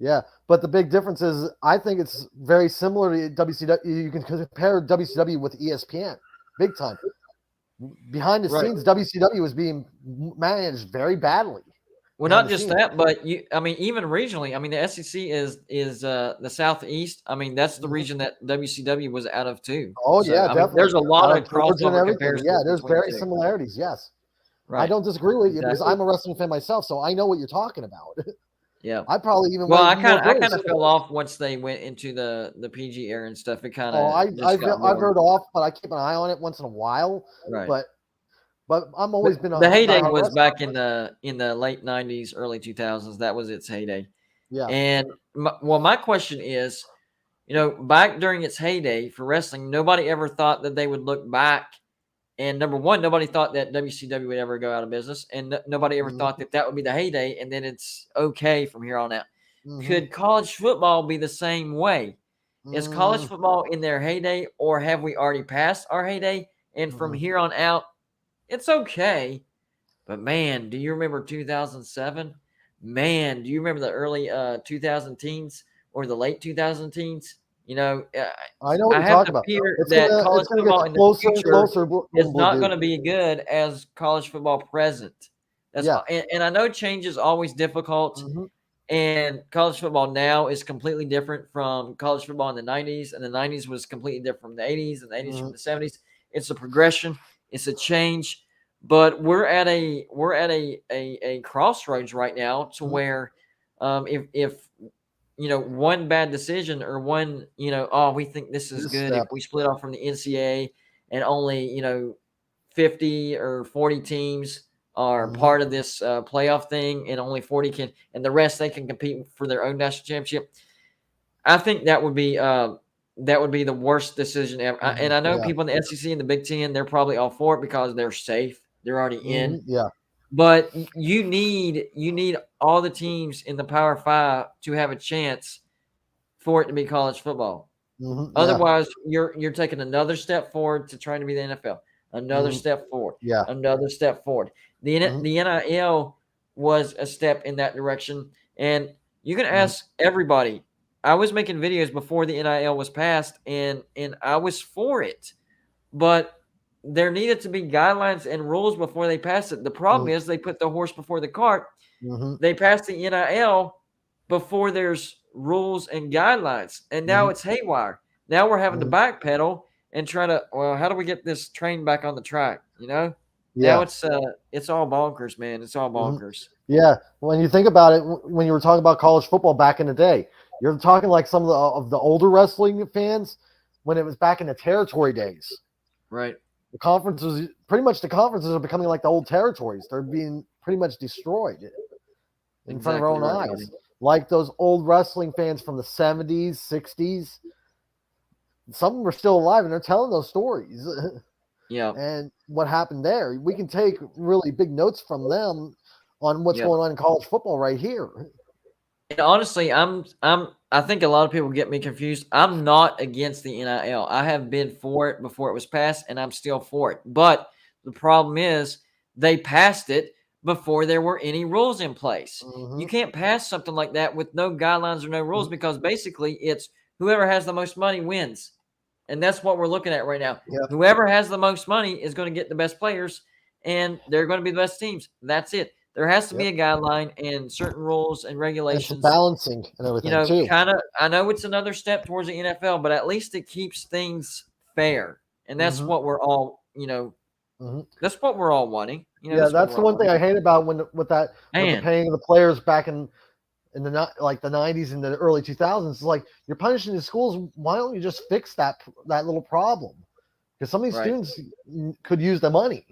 Yeah, but the big difference is I think it's very similar to WCW. You can compare WCW with ESPN, big time. Behind the scenes, WCW was being managed very badly. Well, not just that, but even regionally. I mean, the SEC is the Southeast. I mean, that's the region that WCW was out of too. Oh so, definitely. There's a lot of crossover comparisons. Yeah, there's very similarities. Yes, I don't disagree with you because I'm a wrestling fan myself, so I know what you're talking about. Yeah, I probably even. Well, I kind of fell off once they went into the PG era and stuff. It kind of. I've heard off, but I keep an eye on it once in a while. Right. But I'm always been the heyday was back in the late 90s, early 2000s. That was its heyday. Yeah. And my question is, back during its heyday for wrestling, nobody ever thought that they would look back. And number one, nobody thought that WCW would ever go out of business, and nobody ever thought that would be the heyday, and then it's okay from here on out. Could college football be the same way? Is college football in their heyday, or have we already passed our heyday? And from here on out, it's okay. But man, do you remember 2007? Man, do you remember the early 2000 teens or the late 2000 teens? You know, I know what I you're have talking to about. fear It's that gonna college football in the closer and future closer. is not going to be good as college football present. That's and I know change is always difficult. And college football now is completely different from college football in the 90s. And the 90s was completely different from the 80s, and the 80s from the 70s. It's a progression. It's a change. But we're at a crossroads right now to where if one bad decision or one, we think this is good if we split off from the NCAA and only, 50 or 40 teams are part of this playoff thing, and only 40 can, and the rest they can compete for their own national championship. I think that would be the worst decision ever. And I know people in the SEC and the Big Ten, they're probably all for it because they're safe. They're already in. Yeah. But you need all the teams in the Power Five to have a chance for it to be college football. Otherwise, you're taking another step forward to trying to be the NFL. Another step forward. Yeah. Another step forward. The NIL was a step in that direction. And you can ask everybody. I was making videos before the NIL was passed, and I was for it. But there needed to be guidelines and rules before they passed it. The problem is they put the horse before the cart. They passed the NIL before there's rules and guidelines. And now it's haywire. Now we're having to backpedal and try to, how do we get this train back on the track? Now it's all bonkers, man. It's all bonkers. Yeah. When you think about it, when you were talking about college football back in the day, you're talking like some of the older wrestling fans when it was back in the territory days. Right. The conferences are becoming like the old territories. They're being pretty much destroyed in front of our own eyes. Like those old wrestling fans from the 70s, 60s. Some of them are still alive, and they're telling those stories. Yeah. And what happened there. We can take really big notes from them on what's going on in college football right here. And honestly, I think a lot of people get me confused. I'm not against the NIL. I have been for it before it was passed, and I'm still for it. But the problem is they passed it before there were any rules in place. You can't pass something like that with no guidelines or no rules because basically it's whoever has the most money wins. And that's what we're looking at right now. Yep. Whoever has the most money is going to get the best players, and they're going to be the best teams. That's it. There has to be a guideline and certain rules and regulations. And balancing and everything too. I know it's another step towards the NFL, but at least it keeps things fair. And that's what we're all, that's what we're all wanting. That's the one thing I hate about with the paying of the players back in the 90s and the early 2000s. It's like you're punishing the schools. Why don't you just fix that little problem? Because some of these students could use the money.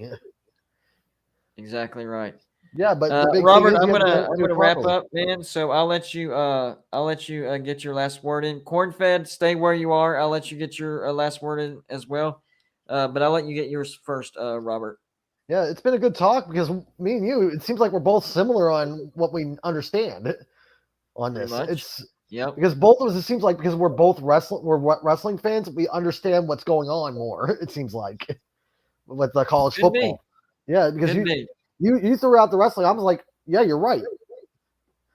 Exactly right. Yeah, but Robert, I'm gonna wrap up, man. So I'll let you get your last word in. Corn-fed, stay where you are. I'll let you get your last word in as well. But I'll let you get yours first, Robert. Yeah, it's been a good talk because me and you, it seems like we're both similar on what we understand on this. It's because both of us, it seems like because we're both wrestling fans, we understand what's going on more. It seems like with the college football. Yeah, because you threw out the wrestling. I was like, yeah, you're right.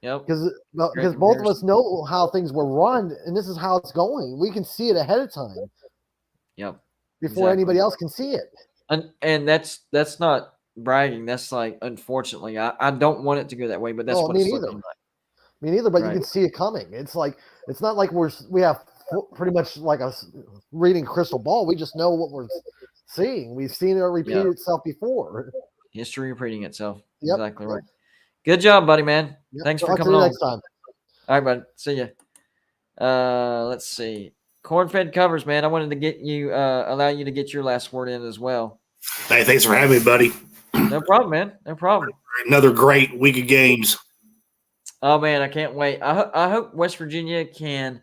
Yep. Because both of us know how things were run, and this is how it's going. We can see it ahead of time. Yep. Before anybody else can see it. And that's not bragging. That's like, unfortunately, I don't want it to go that way, but that's what it's looking like. Me neither, but you can see it coming. It's like it's not like we have pretty much like a reading crystal ball. We just know what we're seeing. We've seen it repeat itself before. History repeating itself. Yep. Exactly right. Good job, buddy, man. Yep. Thanks for Talk coming to you on. next time. All right, bud. See ya. Let's see. Corn-fed covers, man. I wanted to get you, allow you to get your last word in as well. Hey, thanks for having me, buddy. No problem, man. No problem. Another great week of games. Oh man, I can't wait. I hope West Virginia can.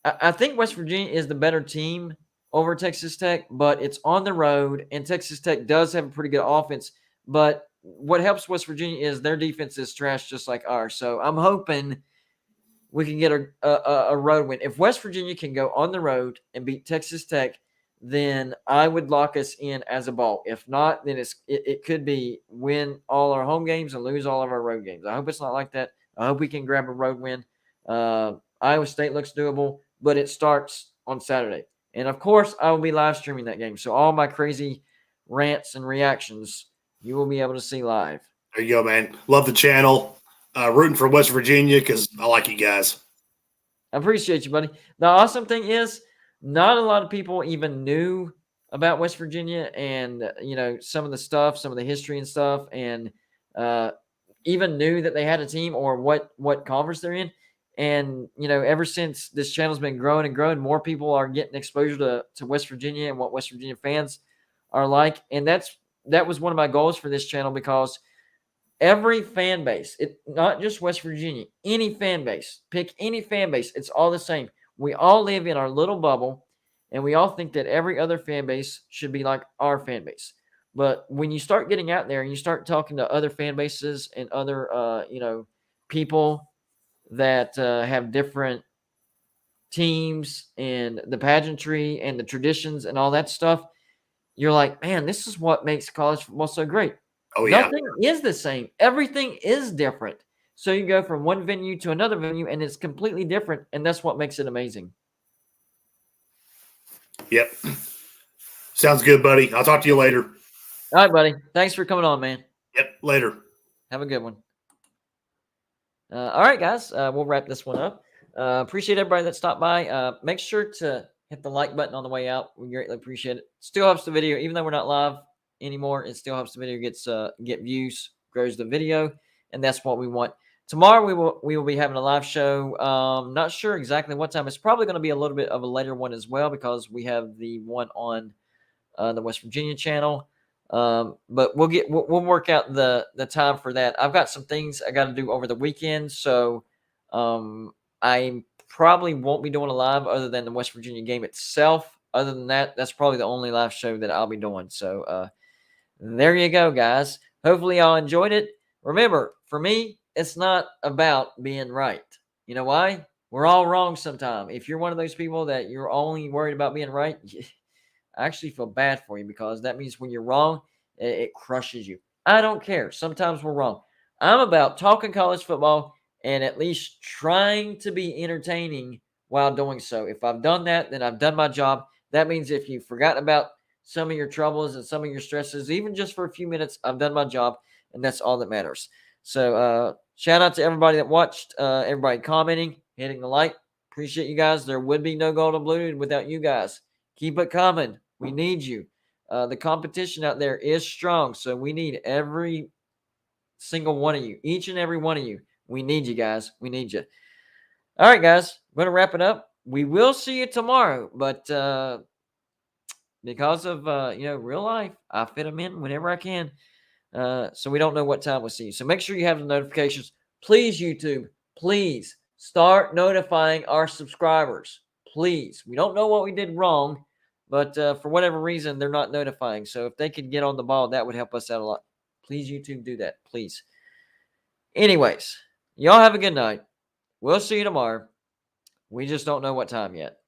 I think West Virginia is the better team over Texas Tech, but it's on the road, and Texas Tech does have a pretty good offense. But what helps West Virginia is their defense is trash just like ours. So I'm hoping we can get a road win. If West Virginia can go on the road and beat Texas Tech, then I would lock us in as a ball. If not, then it could be win all our home games and lose all of our road games. I hope it's not like that. I hope we can grab a road win. Iowa State looks doable, but it starts on Saturday. And, of course, I will be live streaming that game. So all my crazy rants and reactions you will be able to see live. There you go, man. Love the channel. Rooting for West Virginia because I like you guys. I appreciate you, buddy. The awesome thing is not a lot of people even knew about West Virginia and, some of the stuff, some of the history and stuff, and even knew that they had a team or what conference they're in. And, ever since this channel's been growing and growing, more people are getting exposure to West Virginia and what West Virginia fans are like. And that was one of my goals for this channel because every fan base, not just West Virginia, any fan base, pick any fan base, it's all the same. We all live in our little bubble, and we all think that every other fan base should be like our fan base. But when you start getting out there and you start talking to other fan bases and other, people that have different teams and the pageantry and the traditions and all that stuff, you're like, man, this is what makes college football so great. Oh, yeah. Nothing is the same. Everything is different. So you go from one venue to another venue, and it's completely different, and that's what makes it amazing. Yep. Sounds good, buddy. I'll talk to you later. All right, buddy. Thanks for coming on, man. Yep, later. Have a good one. All right, guys. We'll wrap this one up. Appreciate everybody that stopped by. Make sure to hit the like button on the way out. We greatly appreciate it. Still helps the video, even though we're not live anymore. It still helps the video get views, grows the video, and that's what we want. Tomorrow we will be having a live show. Not sure exactly what time. It's probably going to be a little bit of a later one as well because we have the one on the West Virginia channel. But we'll work out the time for that. I've got some things I got to do over the weekend, so I probably won't be doing a live other than the West Virginia game itself. Other than that, that's probably the only live show that I'll be doing. So there you go, guys. Hopefully y'all enjoyed it. Remember, for me, it's not about being right. You know why? We're all wrong sometimes. If you're one of those people that you're only worried about being right, I actually feel bad for you because that means when you're wrong, it crushes you. I don't care. Sometimes we're wrong. I'm about talking college football and at least trying to be entertaining while doing so. If I've done that, then I've done my job. That means if you've forgotten about some of your troubles and some of your stresses, even just for a few minutes, I've done my job, and that's all that matters. So shout out to everybody that watched, everybody commenting, hitting the like. Appreciate you guys. There would be no Golden Blue without you guys. Keep it coming. We need you. The competition out there is strong, so we need every single one of you, each and every one of you. We need you guys. We need you. All right, guys. I'm going to wrap it up. We will see you tomorrow, but because of real life, I fit them in whenever I can. So we don't know what time we'll see you. So make sure you have the notifications. Please, YouTube, please start notifying our subscribers. Please. We don't know what we did wrong, but for whatever reason, they're not notifying. So if they could get on the ball, that would help us out a lot. Please, YouTube, do that. Please. Anyways, y'all have a good night. We'll see you tomorrow. We just don't know what time yet.